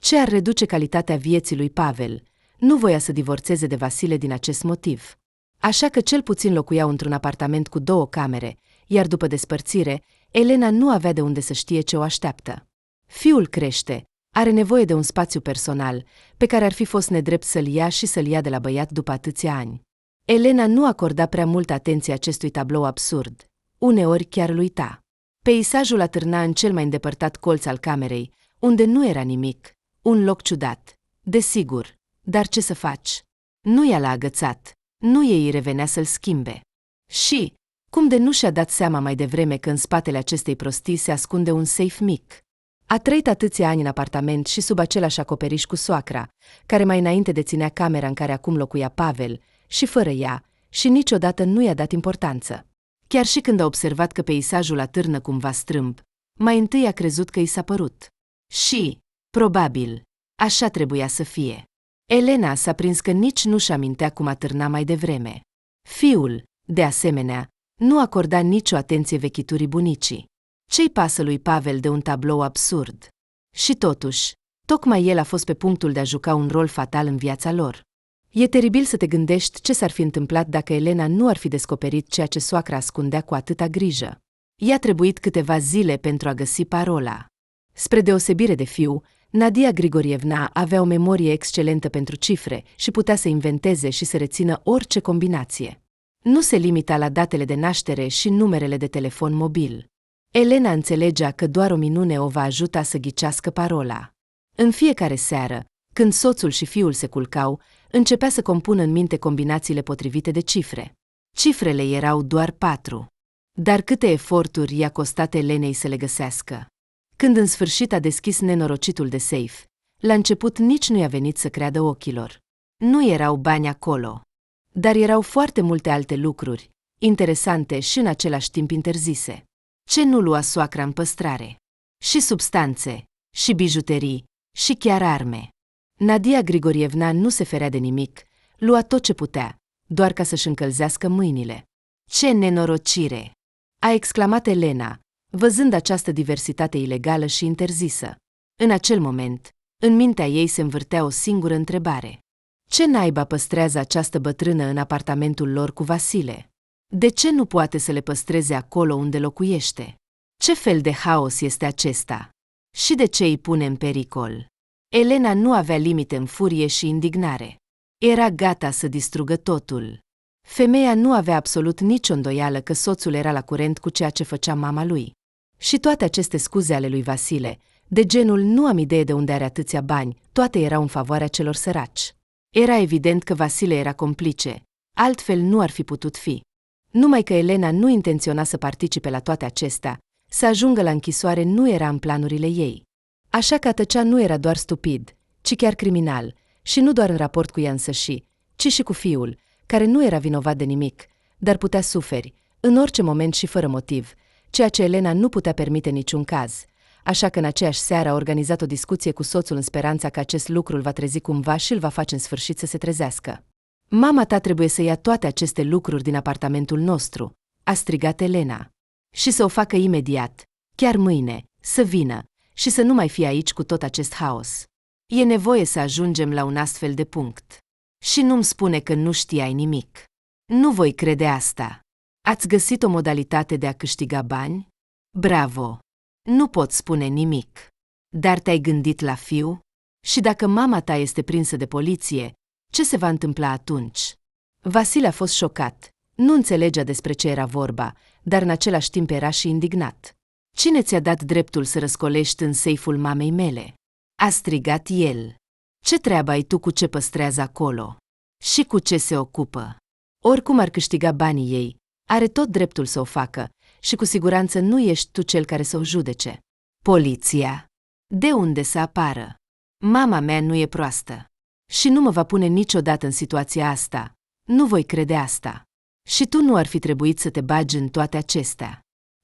Ce ar reduce calitatea vieții lui Pavel, nu voia să divorțeze de Vasile din acest motiv. Așa că cel puțin locuiau într-un apartament cu 2 camere, iar după despărțire, Elena nu avea de unde să știe ce o așteaptă. Fiul crește, are nevoie de un spațiu personal, pe care ar fi fost nedrept să-l ia și să-l ia de la băiat după atâția ani. Elena nu acorda prea multă atenție acestui tablou absurd, uneori chiar îl uita. Peisajul atârna în cel mai îndepărtat colț al camerei, unde nu era nimic, un loc ciudat. Desigur, dar ce să faci? Nu i-a l-a agățat, nu ei îi revenea să-l schimbe. Și, cum de nu și-a dat seama mai devreme că în spatele acestei prostii se ascunde un safe mic? A trăit atâția ani în apartament și sub același acoperiș cu soacra, care mai înainte deținea camera în care acum locuia Pavel, și fără ea, și niciodată nu i-a dat importanță. Chiar și când a observat că peisajul atârnă cumva strâmb, mai întâi a crezut că i s-a părut. Și, probabil, așa trebuia să fie. Elena s-a prins că nici nu-și amintea cum atârna mai devreme. Fiul, de asemenea, nu acorda nicio atenție vechiturii bunicii. Ce-i pasă lui Pavel de un tablou absurd? Și totuși, tocmai el a fost pe punctul de a juca un rol fatal în viața lor. E teribil să te gândești ce s-ar fi întâmplat dacă Elena nu ar fi descoperit ceea ce soacra ascundea cu atâta grijă. I-a trebuit câteva zile pentru a găsi parola. Spre deosebire de fiu, Nadia Grigorievna avea o memorie excelentă pentru cifre și putea să inventeze și să rețină orice combinație. Nu se limita la datele de naștere și numerele de telefon mobil. Elena înțelegea că doar o minune o va ajuta să ghicească parola. În fiecare seară, când soțul și fiul se culcau, începea să compună în minte combinațiile potrivite de cifre. Cifrele erau doar 4. Dar câte eforturi i-a costat Elenei să le găsească. Când în sfârșit a deschis nenorocitul de safe, la început nici nu i-a venit să creadă ochilor. Nu erau bani acolo. Dar erau foarte multe alte lucruri, interesante și în același timp interzise. Ce nu lua soacra în păstrare? Și substanțe, și bijuterii, și chiar arme. Nadia Grigorievna nu se ferea de nimic, lua tot ce putea, doar ca să-și încălzească mâinile. Ce nenorocire! A exclamat Elena, văzând această diversitate ilegală și interzisă. În acel moment, în mintea ei se învârtea o singură întrebare. Ce naiba păstrează această bătrână în apartamentul lor cu Vasile? De ce nu poate să le păstreze acolo unde locuiește? Ce fel de haos este acesta? Și de ce îi pune în pericol? Elena nu avea limite în furie și indignare. Era gata să distrugă totul. Femeia nu avea absolut nicio îndoială că soțul era la curent cu ceea ce făcea mama lui. Și toate aceste scuze ale lui Vasile, de genul nu am idee de unde are atâția bani, toate erau în favoarea celor săraci. Era evident că Vasile era complice, altfel nu ar fi putut fi. Numai că Elena nu intenționa să participe la toate acestea, să ajungă la închisoare nu era în planurile ei. Așa că a tăcea nu era doar stupid, ci chiar criminal, și nu doar în raport cu ea însăși, ci și cu fiul, care nu era vinovat de nimic, dar putea suferi, în orice moment și fără motiv, ceea ce Elena nu putea permite în niciun caz. Așa că în aceeași seară a organizat o discuție cu soțul în speranța că acest lucru îl va trezi cumva și îl va face în sfârșit să se trezească. Mama ta trebuie să ia toate aceste lucruri din apartamentul nostru, a strigat Elena. Și să o facă imediat, chiar mâine, să vină, și să nu mai fie aici cu tot acest haos. E nevoie să ajungem la un astfel de punct. Și nu-mi spune că nu știai nimic. Nu voi crede asta. Ați găsit o modalitate de a câștiga bani? Bravo! Nu pot spune nimic. Dar te-ai gândit la fiu? Și dacă mama ta este prinsă de poliție, ce se va întâmpla atunci? Vasile a fost șocat. Nu înțelegea despre ce era vorba, dar în același timp era și indignat. Cine ți-a dat dreptul să răscolești în seiful mamei mele? A strigat el. Ce treabă ai tu cu ce păstrează acolo? Și cu ce se ocupă? Oricum ar câștiga banii ei, are tot dreptul să o facă și cu siguranță nu ești tu cel care să o judece. Poliția? De unde să apară? Mama mea nu e proastă. Și nu mă va pune niciodată în situația asta. Nu voi crede asta. Și tu nu ar fi trebuit să te bagi în toate acestea.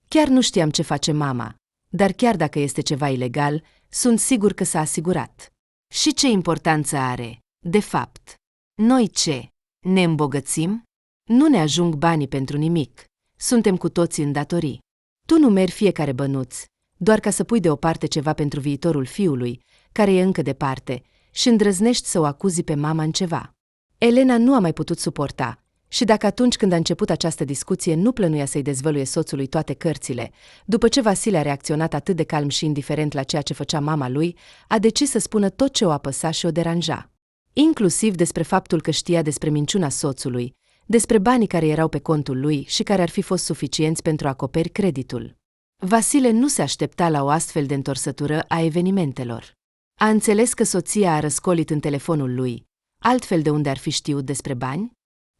Chiar nu știam ce face mama, dar chiar dacă este ceva ilegal, sunt sigur că s-a asigurat. Și ce importanță are, de fapt? Noi ce? Ne îmbogățim? Nu ne ajung banii pentru nimic. Suntem cu toții în datorii. Tu numeri fiecare bănuț, doar ca să pui deoparte ceva pentru viitorul fiului, care e încă departe, și îndrăznești să o acuzi pe mama în ceva. Elena nu a mai putut suporta, și dacă atunci când a început această discuție nu plănuia să-i dezvăluie soțului toate cărțile, după ce Vasile a reacționat atât de calm și indiferent la ceea ce făcea mama lui, a decis să spună tot ce o apăsa și o deranja. Inclusiv despre faptul că știa despre minciuna soțului, despre banii care erau pe contul lui și care ar fi fost suficienți pentru a acoperi creditul. Vasile nu se aștepta la o astfel de întorsătură a evenimentelor. A înțeles că soția a răscolit în telefonul lui, altfel de unde ar fi știut despre bani?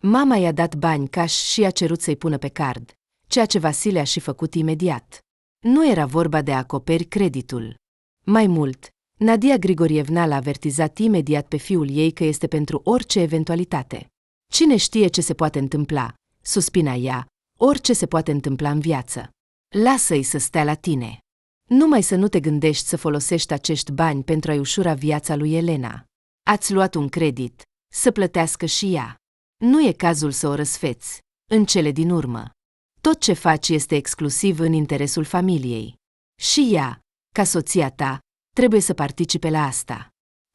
Mama i-a dat bani cash și a cerut să-i pună pe card, ceea ce Vasile a și făcut imediat. Nu era vorba de a acoperi creditul. Mai mult, Nadia Grigorievna l-a avertizat imediat pe fiul ei că este pentru orice eventualitate. Cine știe ce se poate întâmpla, suspina ea, orice se poate întâmpla în viață. Lasă-i să stea la tine. Numai să nu te gândești să folosești acești bani pentru a-i ușura viața lui Elena. Ați luat un credit, să plătească și ea. Nu e cazul să o răsfeți, în cele din urmă. Tot ce faci este exclusiv în interesul familiei. Și ea, ca soția ta, trebuie să participe la asta.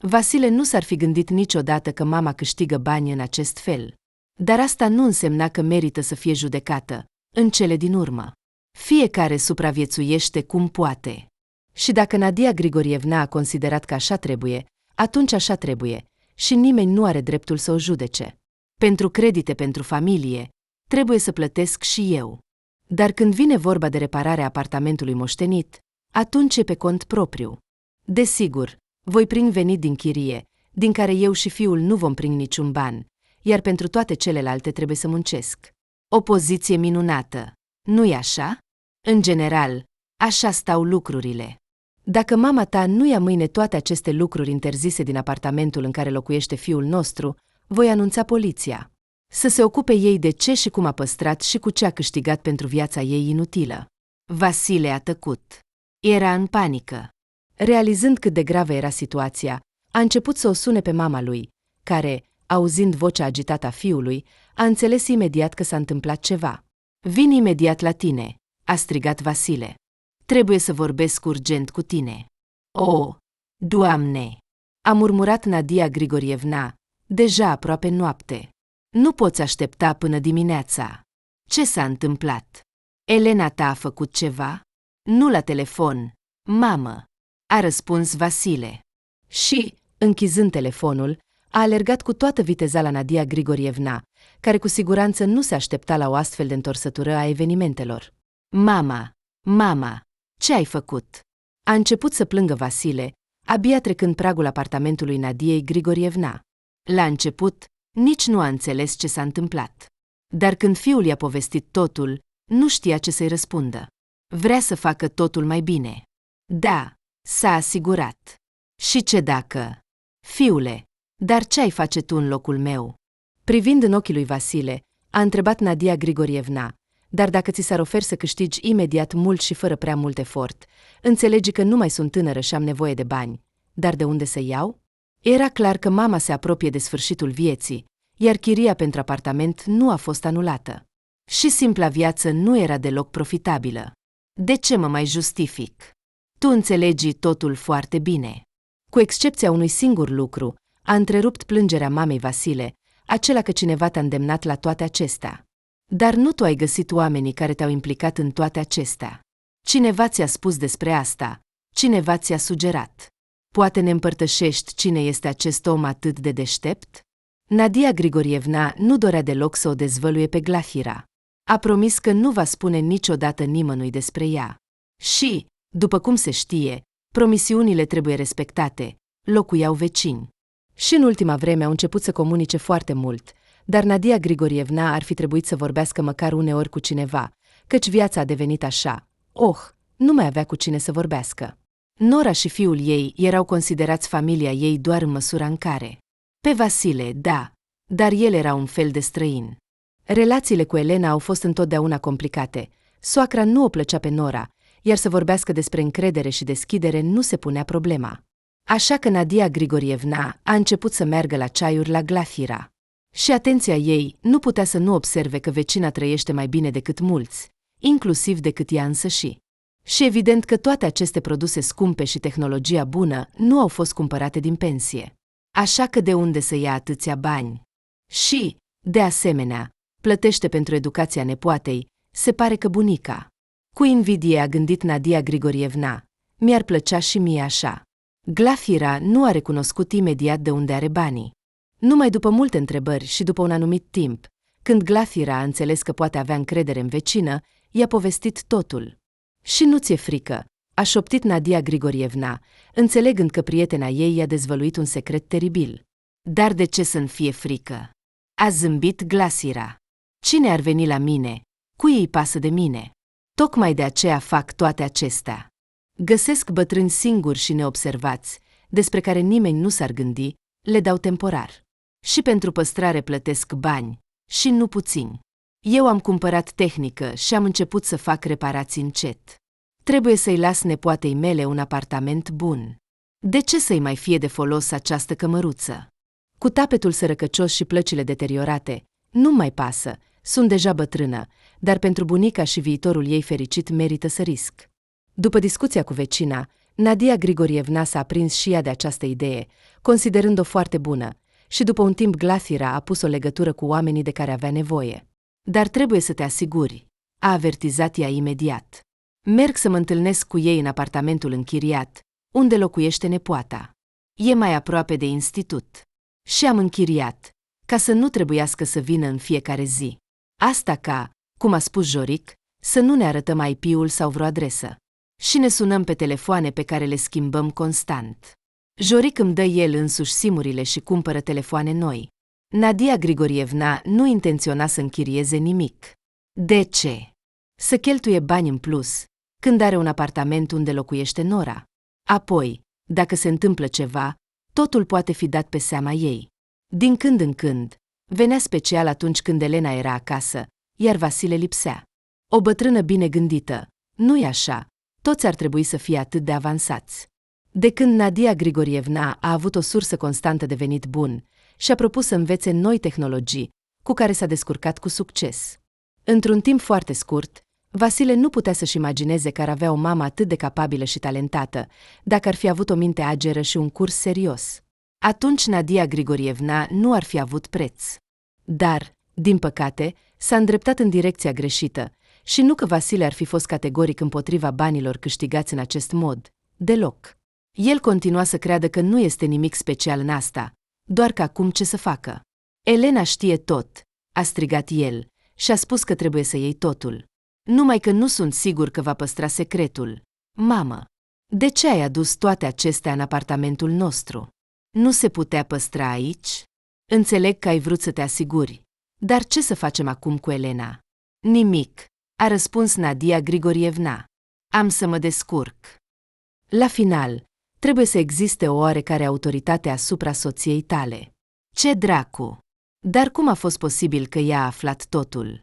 Vasile nu s-ar fi gândit niciodată că mama câștigă bani în acest fel. Dar asta nu însemna că merită să fie judecată, în cele din urmă. Fiecare supraviețuiește cum poate. Și dacă Nadia Grigorievna a considerat că așa trebuie, atunci așa trebuie, și nimeni nu are dreptul să o judece. Pentru credite pentru familie, trebuie să plătesc și eu. Dar când vine vorba de repararea apartamentului moștenit, atunci e pe cont propriu. Desigur, voi prin venit din chirie, din care eu și fiul nu vom primi niciun ban, iar pentru toate celelalte trebuie să muncesc. O poziție minunată, nu-i așa? În general, așa stau lucrurile. Dacă mama ta nu ia mâine toate aceste lucruri interzise din apartamentul în care locuiește fiul nostru, voi anunța poliția. Să se ocupe ei de ce și cum a păstrat și cu ce a câștigat pentru viața ei inutilă. Vasile a tăcut. Era în panică. Realizând cât de gravă era situația, a început să o sune pe mama lui, care, auzind vocea agitată a fiului, a înțeles imediat că s-a întâmplat ceva. Vin imediat la tine, a strigat Vasile. Trebuie să vorbesc urgent cu tine. O, Doamne! A murmurat Nadia Grigorievna, deja aproape noapte. Nu poți aștepta până dimineața. Ce s-a întâmplat? Elena ta a făcut ceva? Nu la telefon, mamă, a răspuns Vasile. Și, închizând telefonul, a alergat cu toată viteza la Nadia Grigorievna, care cu siguranță nu se aștepta la o astfel de întorsătură a evenimentelor. Mama, ce ai făcut?" A început să plângă Vasile, abia trecând pragul apartamentului Nadiei Grigorievna. La început, nici nu a înțeles ce s-a întâmplat. Dar când fiul i-a povestit totul, nu știa ce să-i răspundă. Vrea să facă totul mai bine. Da, s-a asigurat. Și ce dacă? Fiule, dar ce ai face tu în locul meu? Privind în ochii lui Vasile, a întrebat Nadia Grigorievna, dar dacă ți s-ar oferi să câștigi imediat mult și fără prea mult efort, înțelegi că nu mai sunt tânără și am nevoie de bani, dar de unde să iau? Era clar că mama se apropie de sfârșitul vieții, iar chiria pentru apartament nu a fost anulată. Și simpla viață nu era deloc profitabilă. De ce mă mai justific? Tu înțelegi totul foarte bine. Cu excepția unui singur lucru, a întrerupt plângerea mamei Vasile, acela că cineva te-a îndemnat la toate acestea. Dar nu tu ai găsit oamenii care te-au implicat în toate acestea. Cineva ți-a spus despre asta, cineva ți-a sugerat. Poate ne împărtășești cine este acest om atât de deștept? Nadia Grigorievna nu dorea deloc să o dezvăluie pe Glafira. A promis că nu va spune niciodată nimănui despre ea. Și, după cum se știe, promisiunile trebuie respectate, locuiau vecini. Și în ultima vreme au început să comunice foarte mult, dar Nadia Grigorievna ar fi trebuit să vorbească măcar uneori cu cineva, căci viața a devenit așa. Nu mai avea cu cine să vorbească. Nora și fiul ei erau considerați familia ei doar în măsura în care. Pe Vasile, da, dar el era un fel de străin. Relațiile cu Elena au fost întotdeauna complicate. Soacra nu o plăcea pe Nora, iar să vorbească despre încredere și deschidere nu se punea problema. Așa că Nadia Grigorievna a început să meargă la ceaiuri la Glafira. Și atenția ei nu putea să nu observe că vecina trăiește mai bine decât mulți, inclusiv decât ea însăși. Și evident că toate aceste produse scumpe și tehnologia bună nu au fost cumpărate din pensie. Așa că de unde să ia atâția bani? Și, de asemenea, plătește pentru educația nepoatei, se pare că bunica. Cu invidie a gândit Nadia Grigorievna, mi-ar plăcea și mie așa. Glafira nu a recunoscut imediat de unde are banii. Numai după multe întrebări și după un anumit timp, când Glafira a înțeles că poate avea încredere în vecină, i-a povestit totul. Și nu ți-e frică, a șoptit Nadia Grigorievna, înțelegând că prietena ei i-a dezvăluit un secret teribil. Dar de ce să-mi fie frică? A zâmbit Glafira. Cine ar veni la mine? Cui îi pasă de mine? Tocmai de aceea fac toate acestea. Găsesc bătrâni singuri și neobservați, despre care nimeni nu s-ar gândi, le dau temporar. Și pentru păstrare plătesc bani, și nu puțini. Eu am cumpărat tehnică și am început să fac reparații încet. Trebuie să-i las nepoatei mele un apartament bun. De ce să-i mai fie de folos această cămăruță? Cu tapetul sărăcăcios și plăcile deteriorate, nu mai pasă, sunt deja bătrână, dar pentru bunica și viitorul ei fericit merită să risc. După discuția cu vecina, Nadia Grigorievna s-a aprins și ea de această idee, considerând-o foarte bună, și după un timp Glafira a pus o legătură cu oamenii de care avea nevoie. Dar trebuie să te asiguri, a avertizat ea imediat. Merg să mă întâlnesc cu ei în apartamentul închiriat, unde locuiește nepoata. E mai aproape de institut. Și am închiriat, ca să nu trebuiască să vină în fiecare zi. Asta ca, cum a spus Joric, să nu ne arătăm IP-ul sau vreo adresă. Și ne sunăm pe telefoane pe care le schimbăm constant. Joric îmi dă el însuși simurile și cumpără telefoane noi. Nadia Grigorievna nu intenționa să închirieze nimic. De ce? Să cheltuie bani în plus, când are un apartament unde locuiește Nora. Apoi, dacă se întâmplă ceva, totul poate fi dat pe seama ei. Din când în când, venea special atunci când Elena era acasă, iar Vasile lipsea. O bătrână bine gândită, nu-i așa, toți ar trebui să fie atât de avansați. De când Nadia Grigorievna a avut o sursă constantă de venit bun, și-a propus să învețe noi tehnologii, cu care s-a descurcat cu succes. Într-un timp foarte scurt, Vasile nu putea să-și imagineze că ar avea o mamă atât de capabilă și talentată, dacă ar fi avut o minte ageră și un curs serios. Atunci Nadia Grigorievna nu ar fi avut preț. Dar, din păcate, s-a îndreptat în direcția greșită, și nu că Vasile ar fi fost categoric împotriva banilor câștigați în acest mod, deloc. El continua să creadă că nu este nimic special în asta, doar că acum ce să facă? Elena știe tot, a strigat el, și a spus că trebuie să iei totul. Numai că nu sunt sigur că va păstra secretul. Mamă, de ce ai adus toate acestea în apartamentul nostru? Nu se putea păstra aici? Înțeleg că ai vrut să te asiguri. Dar ce să facem acum cu Elena? Nimic, a răspuns Nadia Grigorievna. Am să mă descurc. La final, trebuie să existe o oarecare autoritate asupra soției tale. Ce dracu! Dar cum a fost posibil că ea a aflat totul?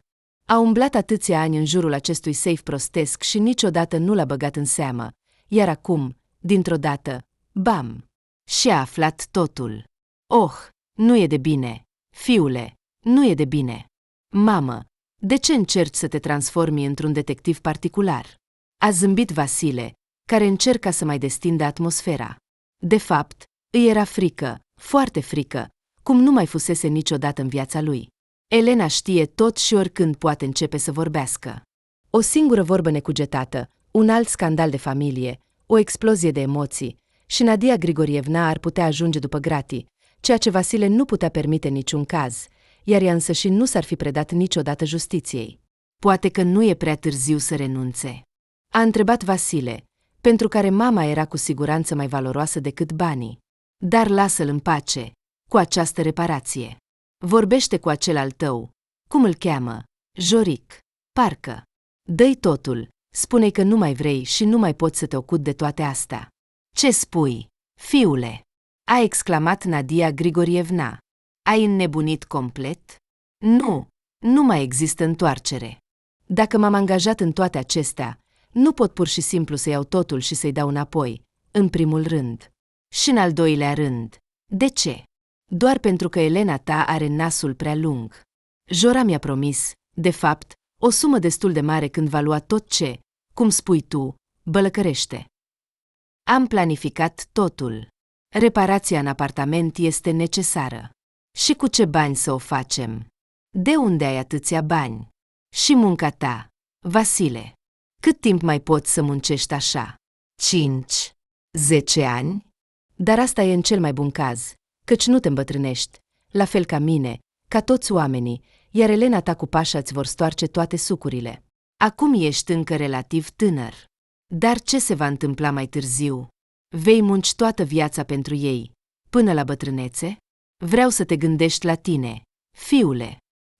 A umblat atâția ani în jurul acestui safe prostesc și niciodată nu l-a băgat în seamă, iar acum, dintr-o dată, bam! Și-a aflat totul. Oh, nu e de bine, fiule, nu e de bine. Mamă, de ce încerci să te transformi într-un detectiv particular? A zâmbit Vasile, care încerca să mai destindă atmosfera. De fapt, îi era frică, foarte frică, cum nu mai fusese niciodată în viața lui. Elena știe tot și oricând poate începe să vorbească. O singură vorbă necugetată, un alt scandal de familie, o explozie de emoții, și Nadia Grigorievna ar putea ajunge după gratii, ceea ce Vasile nu putea permite în niciun caz, iar ea însăși nu s-ar fi predat niciodată justiției. Poate că nu e prea târziu să renunțe. A întrebat Vasile, pentru care mama era cu siguranță mai valoroasă decât banii. Dar lasă-l în pace, cu această reparație. Vorbește cu acel al tău. Cum îl cheamă? Joric. Parcă. Dă-i totul, spune-i că nu mai vrei și nu mai poți să te ocupi de toate astea. Ce spui, fiule? A exclamat Nadia Grigorievna. Ai înnebunit complet? Nu, nu mai există întoarcere. Dacă m-am angajat în toate acestea, nu pot pur și simplu să iau totul și să-i dau înapoi, în primul rând. Și în al doilea rând. De ce? Doar pentru că Elena ta are nasul prea lung. Jora mi-a promis, de fapt, o sumă destul de mare când va lua tot ce, cum spui tu, bălăcărește. Am planificat totul. Reparația în apartament este necesară. Și cu ce bani să o facem? De unde ai atâția bani? Și munca ta, Vasile. Cât timp mai poți să muncești așa? 5, 10 ani? Dar asta e în cel mai bun caz, căci nu te îmbătrânești, la fel ca mine, ca toți oamenii, iar Elena ta cu Pașa îți vor stoarce toate sucurile. Acum ești încă relativ tânăr. Dar ce se va întâmpla mai târziu? Vei munci toată viața pentru ei, până la bătrânețe? Vreau să te gândești la tine, fiule.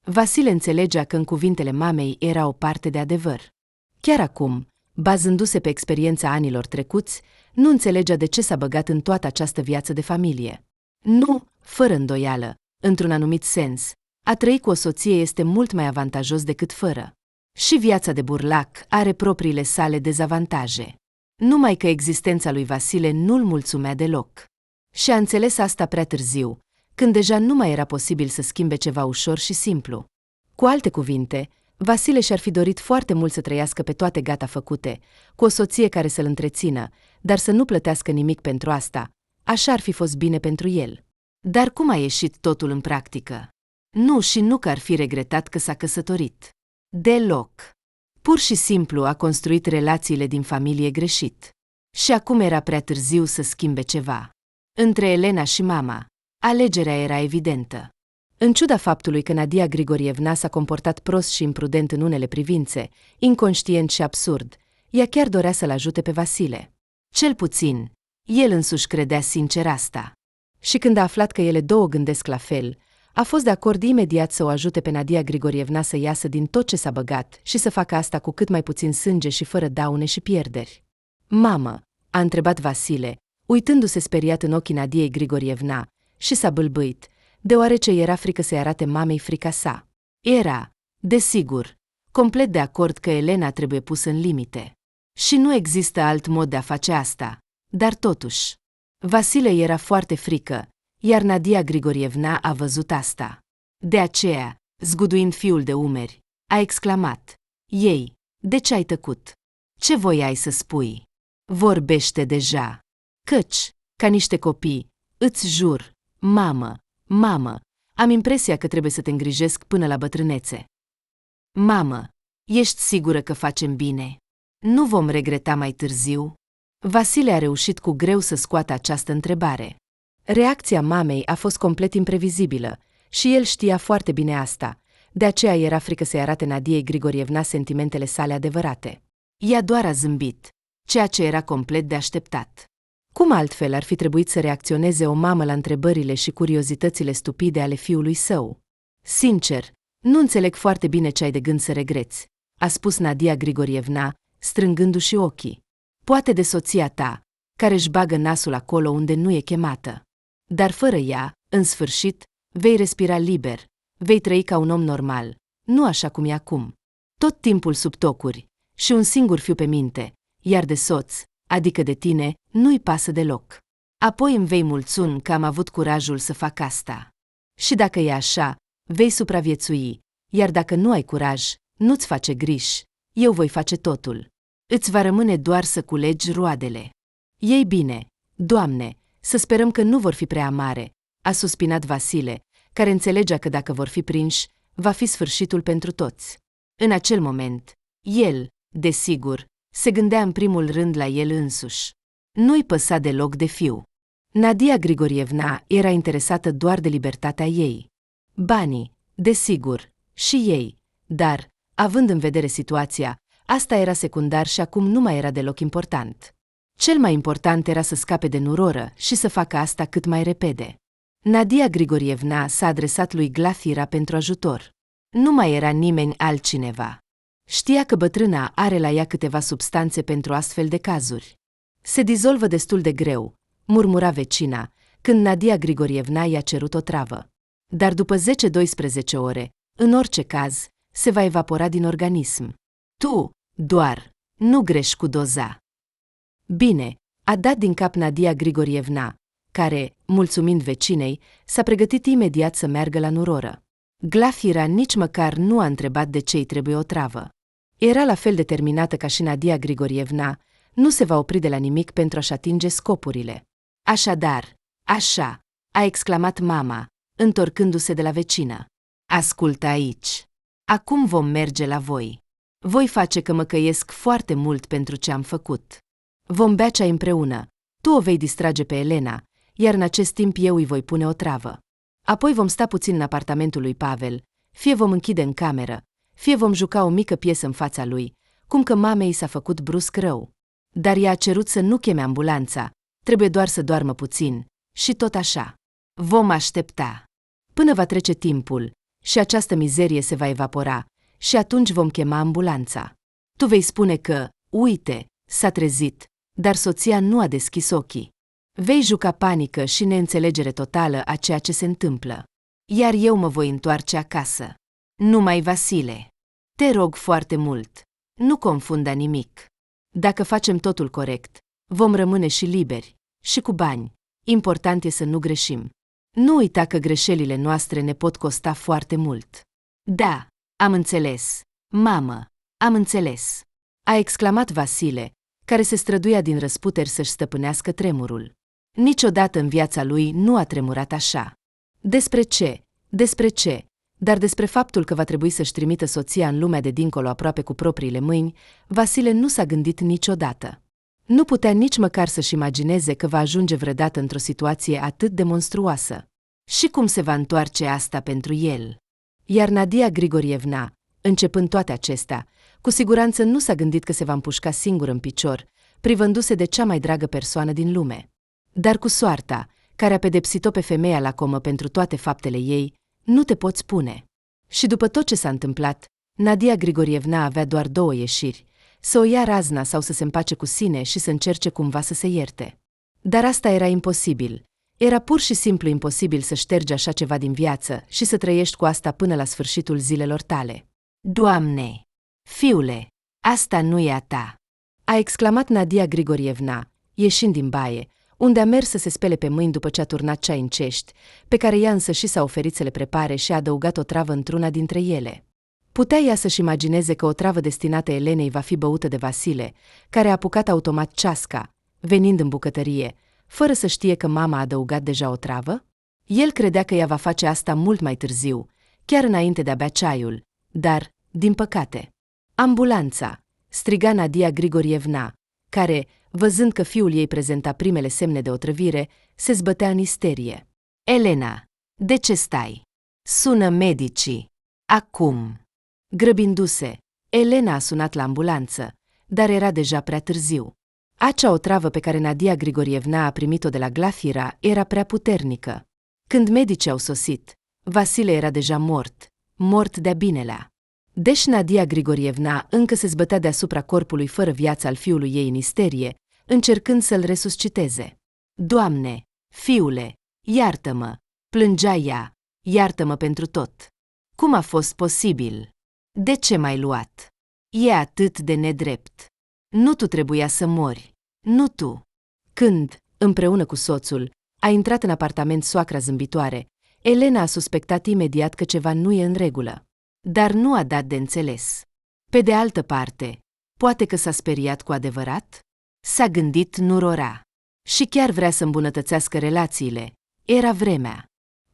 Vasile înțelegea că în cuvintele mamei era o parte de adevăr. Chiar acum, bazându-se pe experiența anilor trecuți, nu înțelegea de ce s-a băgat în toată această viață de familie. Nu, fără îndoială, într-un anumit sens, a trăi cu o soție este mult mai avantajos decât fără. Și viața de burlac are propriile sale dezavantaje. Numai că existența lui Vasile nu-l mulțumea deloc. Și a înțeles asta prea târziu, când deja nu mai era posibil să schimbe ceva ușor și simplu. Cu alte cuvinte, Vasile și-ar fi dorit foarte mult să trăiască pe toate gata făcute, cu o soție care să-l întrețină, dar să nu plătească nimic pentru asta. Așa ar fi fost bine pentru el. Dar cum a ieșit totul în practică? Nu și nu că ar fi regretat că s-a căsătorit. Deloc. Pur și simplu a construit relațiile din familie greșit. Și acum era prea târziu să schimbe ceva. Între Elena și mama, alegerea era evidentă. În ciuda faptului că Nadia Grigorievna s-a comportat prost și imprudent în unele privințe, inconștient și absurd, ea chiar dorea să-l ajute pe Vasile. Cel puțin, el însuși credea sincer asta. Și când a aflat că ele două gândesc la fel, a fost de acord imediat să o ajute pe Nadia Grigorievna să iasă din tot ce s-a băgat și să facă asta cu cât mai puțin sânge și fără daune și pierderi. Mamă, a întrebat Vasile, uitându-se speriat în ochii Nadiei Grigorievna, și s-a bâlbâit, deoarece era frică să-i arate mamei frica sa. Era, desigur, complet de acord că Elena trebuie pusă în limite. Și nu există alt mod de a face asta, dar totuși. Vasile era foarte frică, iar Nadia Grigorievna a văzut asta. De aceea, zguduind fiul de umeri, a exclamat: Ei, de ce ai tăcut? Ce voiai să spui? Vorbește deja. Căci, ca niște copii, îți jur, mamă, am impresia că trebuie să te îngrijesc până la bătrânețe. Mamă, ești sigură că facem bine? Nu vom regreta mai târziu? Vasile a reușit cu greu să scoată această întrebare. Reacția mamei a fost complet imprevizibilă și el știa foarte bine asta, de aceea era frică să-i arate Nadiei Grigorievna sentimentele sale adevărate. Ea doar a zâmbit, ceea ce era complet de așteptat. Cum altfel ar fi trebuit să reacționeze o mamă la întrebările și curiozitățile stupide ale fiului său? Sincer, nu înțeleg foarte bine ce ai de gând să regreți, a spus Nadia Grigorievna, strângându-și ochii. Poate de soția ta, care își bagă nasul acolo unde nu e chemată. Dar fără ea, în sfârșit, vei respira liber, vei trăi ca un om normal, nu așa cum e acum. Tot timpul sub tocuri și un singur fiu pe minte, iar de soț, adică de tine, nu-i pasă deloc. Apoi îmi vei mulțumi că am avut curajul să fac asta. Și dacă e așa, vei supraviețui, iar dacă nu ai curaj, nu-ți face griji, eu voi face totul. Îți va rămâne doar să culegi roadele. Ei bine, Doamne, să sperăm că nu vor fi prea amare, a suspinat Vasile, care înțelegea că dacă vor fi prinși, va fi sfârșitul pentru toți. În acel moment, el, desigur, se gândea în primul rând la el însuși. Nu-i păsa deloc de fiu. Nadia Grigorievna era interesată doar de libertatea ei. Banii, desigur, și ei, dar, având în vedere situația, asta era secundar și acum nu mai era deloc important. Cel mai important era să scape de Nuroră și să facă asta cât mai repede. Nadia Grigorievna s-a adresat lui Glafira pentru ajutor. Nu mai era nimeni altcineva. Știa că bătrâna are la ea câteva substanțe pentru astfel de cazuri. Se dizolvă destul de greu, murmura vecina, când Nadia Grigorievna i-a cerut o travă. Dar după 10-12 ore, în orice caz, se va evapora din organism. Tu, doar, nu greși cu doza. Bine, a dat din cap Nadia Grigorievna, care, mulțumind vecinei, s-a pregătit imediat să meargă la Nuroră. Glafira nici măcar nu a întrebat de ce îi trebuie o travă. Era la fel determinată ca și Nadia Grigorievna, nu se va opri de la nimic pentru a-și atinge scopurile. Așadar, așa, a exclamat mama, întorcându-se de la vecină. Ascultă aici. Acum vom merge la voi. Voi face că mă căiesc foarte mult pentru ce am făcut. Vom bea ceai împreună. Tu o vei distrage pe Elena, iar în acest timp eu îi voi pune o travă. Apoi vom sta puțin în apartamentul lui Pavel, fie vom închide în cameră, fie vom juca o mică piesă în fața lui, cum că mamei s-a făcut brusc rău. Dar ea a cerut să nu cheme ambulanța, trebuie doar să doarmă puțin, și tot așa. Vom aștepta. Până va trece timpul și această mizerie se va evapora și atunci vom chema ambulanța. Tu vei spune că, uite, s-a trezit, dar soția nu a deschis ochii. Vei juca panică și neînțelegere totală a ceea ce se întâmplă. Iar eu mă voi întoarce acasă. Numai Vasile. Te rog foarte mult. Nu confunda nimic. Dacă facem totul corect, vom rămâne și liberi, și cu bani. Important e să nu greșim. Nu uita că greșelile noastre ne pot costa foarte mult. Da, am înțeles. Mamă, am înțeles. A exclamat Vasile, care se străduia din răsputeri să-și stăpânească tremurul. Niciodată în viața lui nu a tremurat așa. Despre ce? Despre ce? Dar despre faptul că va trebui să-și trimită soția în lumea de dincolo aproape cu propriile mâini, Vasile nu s-a gândit niciodată. Nu putea nici măcar să-și imagineze că va ajunge vreodată într-o situație atât de monstruoasă. Și cum se va întoarce asta pentru el? Iar Nadia Grigorievna, începând toate acestea, cu siguranță nu s-a gândit că se va împușca singur în picior, privându-se de cea mai dragă persoană din lume. Dar cu soarta, care a pedepsit-o pe femeia la comă pentru toate faptele ei, nu te poți spune. Și după tot ce s-a întâmplat, Nadia Grigorievna avea doar două ieșiri, să o ia razna sau să se împace cu sine și să încerce cumva să se ierte. Dar asta era imposibil. Era pur și simplu imposibil să ștergi așa ceva din viață și să trăiești cu asta până la sfârșitul zilelor tale. Doamne! Fiule, asta nu e a ta! A exclamat Nadia Grigorievna, ieșind din baie, unde a mers să se spele pe mâini după ce a turnat ceai în cești, pe care ea însă și s-a oferit să le prepare și a adăugat o travă într-una dintre ele. Putea ea să-și imagineze că o travă destinată Elenei va fi băută de Vasile, care a apucat automat ceasca, venind în bucătărie, fără să știe că mama a adăugat deja o travă? El credea că ea va face asta mult mai târziu, chiar înainte de a bea ceaiul, dar, din păcate. Ambulanța! Striga Nadia Grigorievna, care, Văzând că fiul ei prezenta primele semne de otrăvire, se zbătea în isterie. Elena, de ce stai? Sună medicii. Acum. Grăbindu-se, Elena a sunat la ambulanță, dar era deja prea târziu. Acea otravă pe care Nadia Grigorievna a primit-o de la Glafira era prea puternică. Când medicii au sosit, Vasile era deja mort de-a binelea. Deși Nadia Grigorievna încă se zbătea deasupra corpului fără viață al fiului ei în isterie, încercând să-l resusciteze. Doamne, fiule, iartă-mă, plângea ea, iartă-mă pentru tot. Cum a fost posibil? De ce m-ai luat? E atât de nedrept. Nu tu trebuia să mori, nu tu. Când, împreună cu soțul, a intrat în apartament soacra zâmbitoare, Elena a suspectat imediat că ceva nu e în regulă. Dar nu a dat de înțeles. Pe de altă parte, poate că s-a speriat cu adevărat? S-a gândit nurora. Și chiar vrea să îmbunătățească relațiile. Era vremea.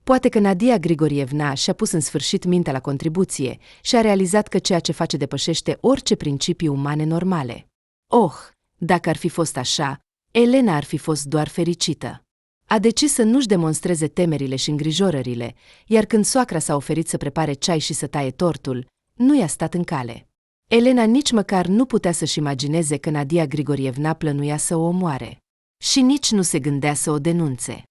Poate că Nadia Grigorievna și-a pus în sfârșit mintea la contribuție și a realizat că ceea ce face depășește orice principii umane normale. Dacă ar fi fost așa, Elena ar fi fost doar fericită. A decis să nu-și demonstreze temerile și îngrijorările, iar când soacra s-a oferit să prepare ceai și să taie tortul, nu i-a stat în cale. Elena nici măcar nu putea să-și imagineze că Nadia Grigorievna plănuia să o omoare. Și nici nu se gândea să o denunțe.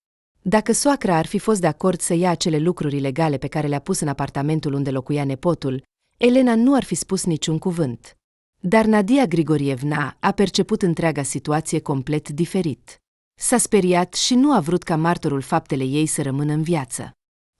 Dacă soacra ar fi fost de acord să ia acele lucruri ilegale pe care le-a pus în apartamentul unde locuia nepotul, Elena nu ar fi spus niciun cuvânt. Dar Nadia Grigorievna a perceput întreaga situație complet diferit. S-a speriat și nu a vrut ca martorul faptele ei să rămână în viață.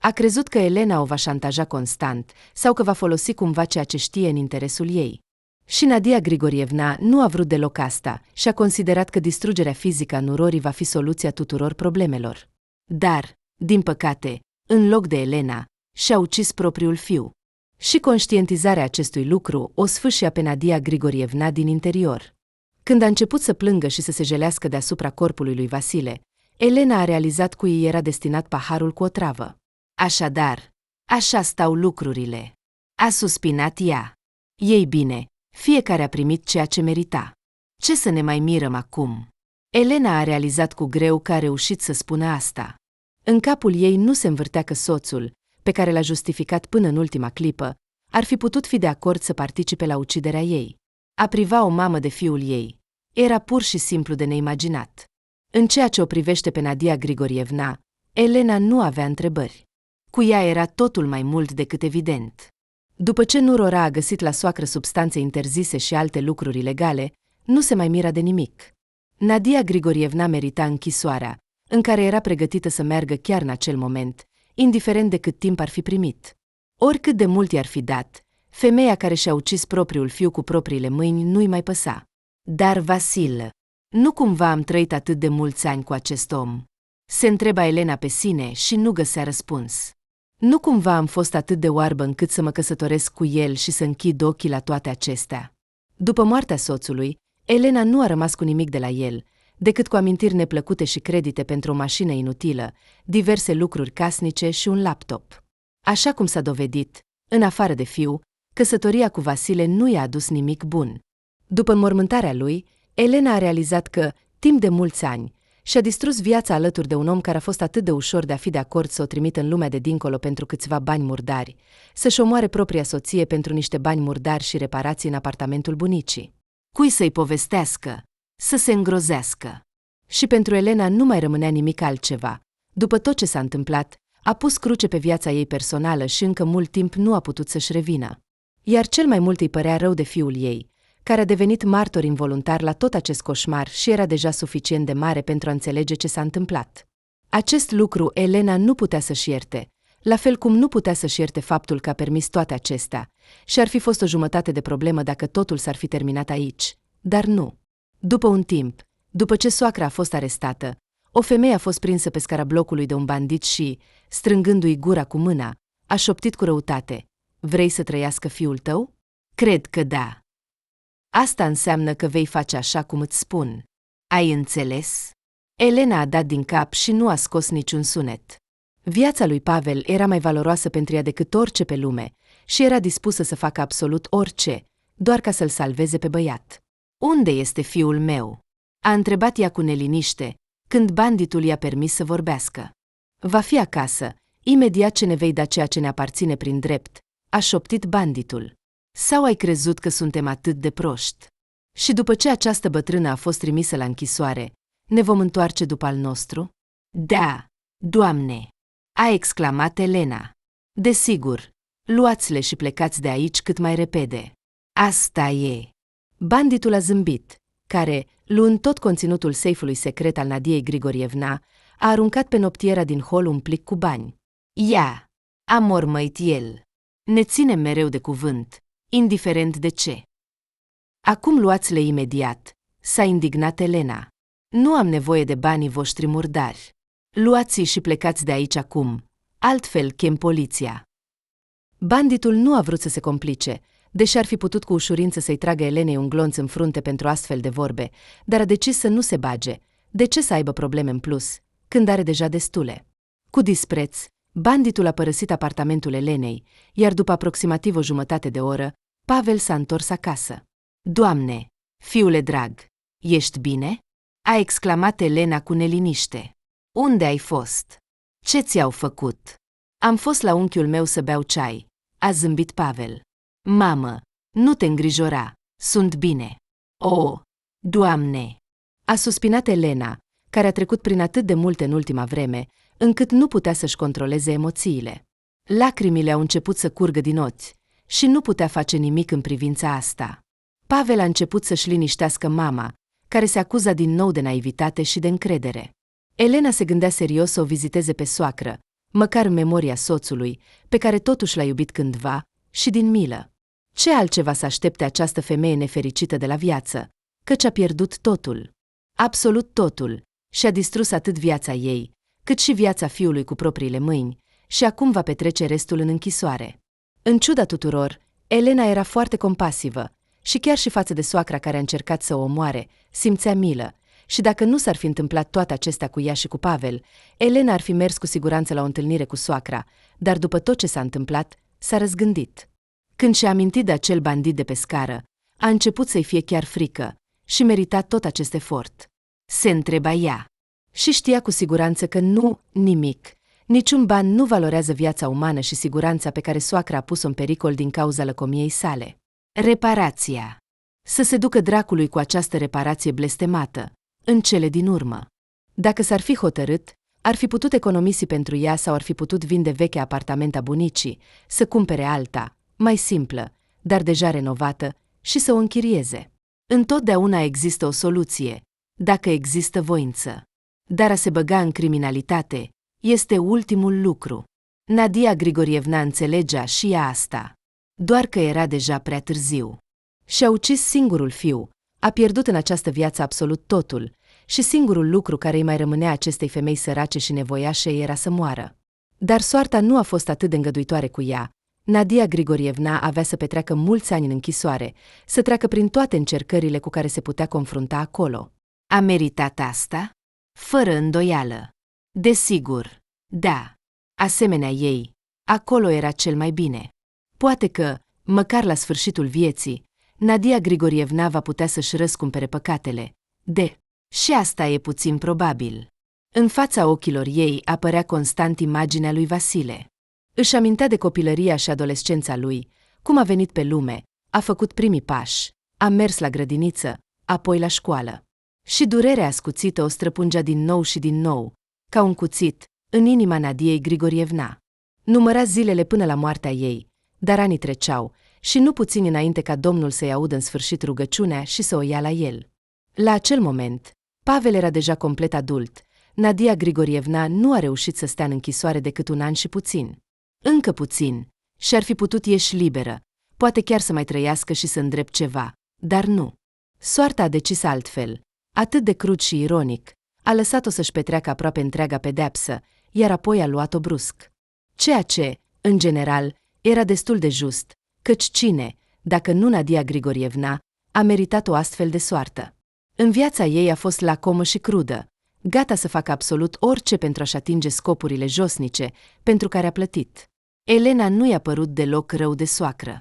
A crezut că Elena o va șantaja constant sau că va folosi cumva ceea ce știe în interesul ei. Și Nadia Grigorievna nu a vrut deloc asta și a considerat că distrugerea fizică a nurorii va fi soluția tuturor problemelor. Dar, din păcate, în loc de Elena, și-a ucis propriul fiu. Și conștientizarea acestui lucru o sfâșia pe Nadia Grigorievna din interior. Când a început să plângă și să se jelească deasupra corpului lui Vasile, Elena a realizat cui îi era destinat paharul cu otravă. Așadar, așa stau lucrurile. A suspinat ea. Ei bine, fiecare a primit ceea ce merita. Ce să ne mai mirăm acum? Elena a realizat cu greu că a reușit să spună asta. În capul ei nu se învârtea că soțul, pe care l-a justificat până în ultima clipă, ar fi putut fi de acord să participe la uciderea ei. A priva o mamă de fiul ei era pur și simplu de neimaginat. În ceea ce o privește pe Nadia Grigorievna, Elena nu avea întrebări. Cu ea era totul mai mult decât evident. După ce nurora a găsit la soacră substanțe interzise și alte lucruri ilegale, nu se mai mira de nimic. Nadia Grigorievna merita închisoarea, în care era pregătită să meargă chiar în acel moment, indiferent de cât timp ar fi primit. Oricât de mult i-ar fi dat, femeia care și-a ucis propriul fiu cu propriile mâini nu-i mai păsa. Dar Vasile, nu cumva am trăit atât de mulți ani cu acest om? Se întreba Elena pe sine și nu găsea răspuns. Nu cumva am fost atât de oarbă încât să mă căsătoresc cu el și să închid ochii la toate acestea? După moartea soțului, Elena nu a rămas cu nimic de la el, decât cu amintiri neplăcute și credite pentru o mașină inutilă, diverse lucruri casnice și un laptop. Așa cum s-a dovedit, în afară de fiu, căsătoria cu Vasile nu i-a adus nimic bun. După înmormântarea lui, Elena a realizat că, timp de mulți ani, și-a distrus viața alături de un om care a fost atât de ușor de a fi de acord să o trimită în lumea de dincolo pentru câțiva bani murdari, să-și omoare propria soție pentru niște bani murdari și reparații în apartamentul bunicii. Cui să-i povestească? Să se îngrozească. Și pentru Elena nu mai rămânea nimic altceva. După tot ce s-a întâmplat, a pus cruce pe viața ei personală și încă mult timp nu a putut să-și revină. Iar cel mai mult îi părea rău de fiul ei, care a devenit martor involuntar la tot acest coșmar și era deja suficient de mare pentru a înțelege ce s-a întâmplat. Acest lucru Elena nu putea să-și ierte, la fel cum nu putea să-și ierte faptul că a permis toate acestea, și ar fi fost o jumătate de problemă dacă totul s-ar fi terminat aici, dar nu. După un timp, după ce soacra a fost arestată, o femeie a fost prinsă pe scara blocului de un bandit și, strângându-i gura cu mâna, a șoptit cu răutate: "Vrei să trăiască fiul tău?" "Cred că da." "Asta înseamnă că vei face așa cum îți spun. Ai înțeles?" Elena a dat din cap și nu a scos niciun sunet. Viața lui Pavel era mai valoroasă pentru ea decât orice pe lume și era dispusă să facă absolut orice, doar ca să-l salveze pe băiat. "Unde este fiul meu?" a întrebat ea cu neliniște, când banditul i-a permis să vorbească. Va fi acasă, imediat ce ne vei da ceea ce ne aparține prin drept, a șoptit banditul. Sau ai crezut că suntem atât de proști? Și după ce această bătrână a fost trimisă la închisoare, ne vom întoarce după al nostru? Da, Doamne! A exclamat Elena. Desigur, luați-le și plecați de aici cât mai repede. Asta e. Banditul a zâmbit, care, luând tot conținutul seifului secret al Nadiei Grigorievna, a aruncat pe noptiera din hol un plic cu bani. Ia! A mormăit el. Ne ținem mereu de cuvânt, indiferent de ce. Acum luați-le imediat, s-a indignat Elena. Nu am nevoie de banii voștri murdari. Luați-i și plecați de aici acum, altfel chem poliția. Banditul nu a vrut să se complice, deși ar fi putut cu ușurință să-i tragă Elenei un glonț în frunte pentru astfel de vorbe, dar a decis să nu se bage. De ce să aibă probleme în plus, când are deja destule? Cu dispreț, banditul a părăsit apartamentul Elenei, iar după aproximativ o jumătate de oră, Pavel s-a întors acasă. Doamne, fiule drag, ești bine? A exclamat Elena cu neliniște. Unde ai fost? Ce ți-au făcut? Am fost la unchiul meu să beau ceai, a zâmbit Pavel. Mamă, nu te îngrijora, sunt bine. O, Doamne! A suspinat Elena, care a trecut prin atât de multe în ultima vreme, încât nu putea să-și controleze emoțiile. Lacrimile au început să curgă din ochi și nu putea face nimic în privința asta. Pavel a început să-și liniștească mama, care se acuza din nou de naivitate și de încredere. Elena se gândea serios să o viziteze pe soacră, măcar în memoria soțului, pe care totuși l-a iubit cândva, și din milă. Ce altceva să aștepte această femeie nefericită de la viață, căci a pierdut totul. Absolut totul, și a distrus atât viața ei, cât și viața fiului cu propriile mâini, și acum va petrece restul în închisoare. În ciuda tuturor, Elena era foarte compasivă și chiar și față de soacra care a încercat să o omoare, simțea milă, și dacă nu s-ar fi întâmplat toate acestea cu ea și cu Pavel, Elena ar fi mers cu siguranță la o întâlnire cu soacra, dar după tot ce s-a întâmplat, s-a răzgândit. Când și-a amintit de acel bandit de pe scară, a început să-i fie chiar frică și merita tot acest efort. Se întreba ea. Și știa cu siguranță că nu, nimic, niciun ban nu valorează viața umană și siguranța pe care soacra a pus-o în pericol din cauza lăcomiei sale. Reparația. Să se ducă dracului cu această reparație blestemată, în cele din urmă. Dacă s-ar fi hotărât, ar fi putut economisi pentru ea sau ar fi putut vinde vechea apartament a bunicii, să cumpere alta, mai simplă, dar deja renovată, și să o închirieze. Întotdeauna există o soluție, dacă există voință. Dar a se băga în criminalitate este ultimul lucru. Nadia Grigorievna înțelegea și ea asta. Doar că era deja prea târziu. Și-a ucis singurul fiu, a pierdut în această viață absolut totul, și singurul lucru care îi mai rămânea acestei femei sărace și nevoiașe era să moară. Dar soarta nu a fost atât de îngăduitoare cu ea. Nadia Grigorievna avea să petreacă mulți ani în închisoare, să treacă prin toate încercările cu care se putea confrunta acolo. A meritat asta? Fără îndoială. Desigur, da. Asemenea ei, acolo era cel mai bine. Poate că, măcar la sfârșitul vieții, Nadia Grigorievna va putea să-și răscumpere păcatele. Și asta e puțin probabil. În fața ochilor ei apărea constant imaginea lui Vasile. Își amintea de copilăria și adolescența lui, cum a venit pe lume, a făcut primii pași, a mers la grădiniță, apoi la școală. Și durerea ascuțită o străpungea din nou și din nou, ca un cuțit, în inima Nadiei Grigorievna. Număra zilele până la moartea ei, dar anii treceau, și nu puțin înainte ca Domnul să-i audă în sfârșit rugăciunea și să o ia la el. La acel moment, Pavel era deja complet adult. Nadia Grigorievna nu a reușit să stea în închisoare decât un an și puțin. Încă puțin, și-ar fi putut ieși liberă, poate chiar să mai trăiască și să îndrept ceva, dar nu. Soarta a decis altfel, atât de crud și ironic, a lăsat-o să-și petreacă aproape întreaga pedeapsă, iar apoi a luat-o brusc. Ceea ce, în general, era destul de just, căci cine, dacă nu Nadia Grigorievna, a meritat o astfel de soartă. În viața ei a fost lacomă și crudă, gata să facă absolut orice pentru a-și atinge scopurile josnice pentru care a plătit. Elena nu i-a părut deloc rău de soacră.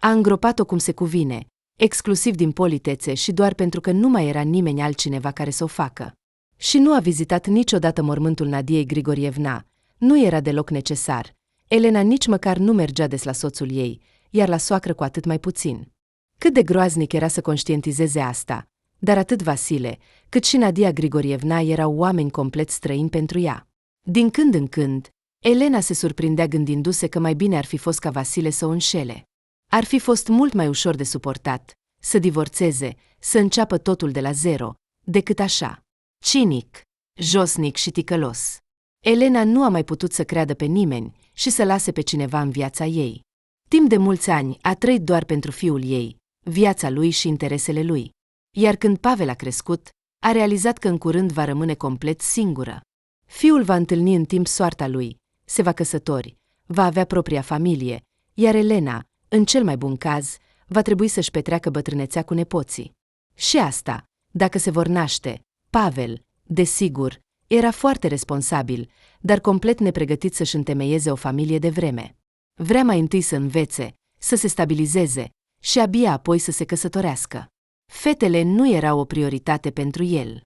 A îngropat-o cum se cuvine, exclusiv din politețe și doar pentru că nu mai era nimeni altcineva care să o facă. Și nu a vizitat niciodată mormântul Nadiei Grigorievna, nu era deloc necesar. Elena nici măcar nu mergea des la soțul ei, iar la soacră cu atât mai puțin. Cât de groaznic era să conștientizeze asta, dar atât Vasile, cât și Nadia Grigorievna erau oameni complet străini pentru ea. Din când în când, Elena se surprindea gândindu-se că mai bine ar fi fost ca Vasile să o înșele. Ar fi fost mult mai ușor de suportat, să divorțeze, să înceapă totul de la zero, decât așa. Cinic, josnic și ticălos. Elena nu a mai putut să creadă pe nimeni și să lase pe cineva în viața ei. Timp de mulți ani a trăit doar pentru fiul ei, viața lui și interesele lui. Iar când Pavel a crescut, a realizat că în curând va rămâne complet singură. Fiul va întâlni în timp soarta lui, se va căsători, va avea propria familie, iar Elena, în cel mai bun caz, va trebui să-și petreacă bătrânețea cu nepoții. Și asta, dacă se vor naște, Pavel, desigur, era foarte responsabil, dar complet nepregătit să-și întemeieze o familie de vreme. Vrea mai întâi să învețe, să se stabilizeze și abia apoi să se căsătorească. Fetele nu erau o prioritate pentru el.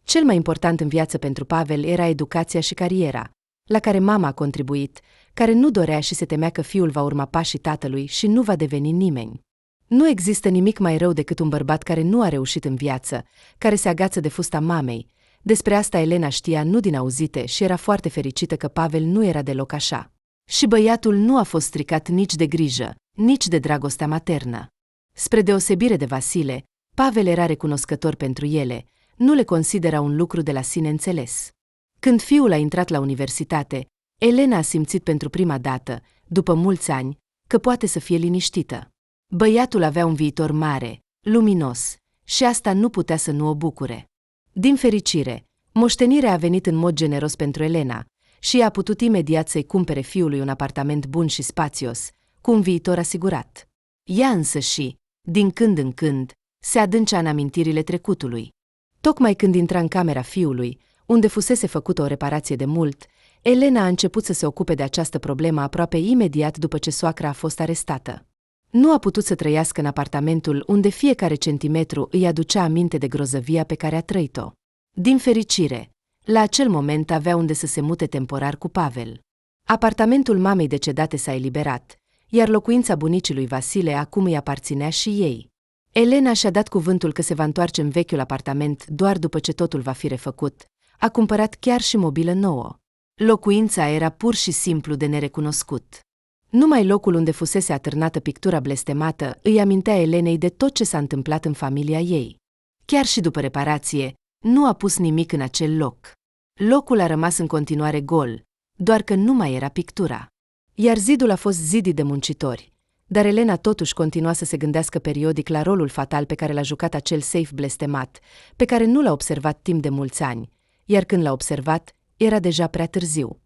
Cel mai important în viață pentru Pavel era educația și cariera, la care mama a contribuit, care nu dorea și se temea că fiul va urma pașii tatălui și nu va deveni nimeni. Nu există nimic mai rău decât un bărbat care nu a reușit în viață, care se agață de fusta mamei. Despre asta Elena știa nu din auzite și era foarte fericită că Pavel nu era deloc așa. Și băiatul nu a fost stricat nici de grijă, nici de dragostea maternă. Spre deosebire de Vasile, Pavel era recunoscător pentru ele, nu le considera un lucru de la sine înțeles. Când fiul a intrat la universitate, Elena a simțit pentru prima dată, după mulți ani, că poate să fie liniștită. Băiatul avea un viitor mare, luminos, și asta nu putea să nu o bucure. Din fericire, moștenirea a venit în mod generos pentru Elena și ea a putut imediat să-i cumpere fiului un apartament bun și spațios, cu un viitor asigurat. Ea însă și, din când în când, se adâncea în amintirile trecutului. Tocmai când intra în camera fiului, unde fusese făcută o reparație de mult, Elena a început să se ocupe de această problemă aproape imediat după ce soacra a fost arestată. Nu a putut să trăiască în apartamentul unde fiecare centimetru îi aducea aminte de grozăvia pe care a trăit-o. Din fericire, la acel moment avea unde să se mute temporar cu Pavel. Apartamentul mamei decedate s-a eliberat, iar locuința bunicii lui Vasile acum îi aparținea și ei. Elena și-a dat cuvântul că se va întoarce în vechiul apartament doar după ce totul va fi refăcut. A cumpărat chiar și mobilă nouă. Locuința era pur și simplu de nerecunoscut. Numai locul unde fusese atârnată pictura blestemată îi amintea Elenei de tot ce s-a întâmplat în familia ei. Chiar și după reparație, nu a pus nimic în acel loc. Locul a rămas în continuare gol, doar că nu mai era pictura. Iar zidul a fost zidit de muncitori. Dar Elena totuși continua să se gândească periodic la rolul fatal pe care l-a jucat acel seif blestemat, pe care nu l-a observat timp de mulți ani, iar când l-a observat, era deja prea târziu.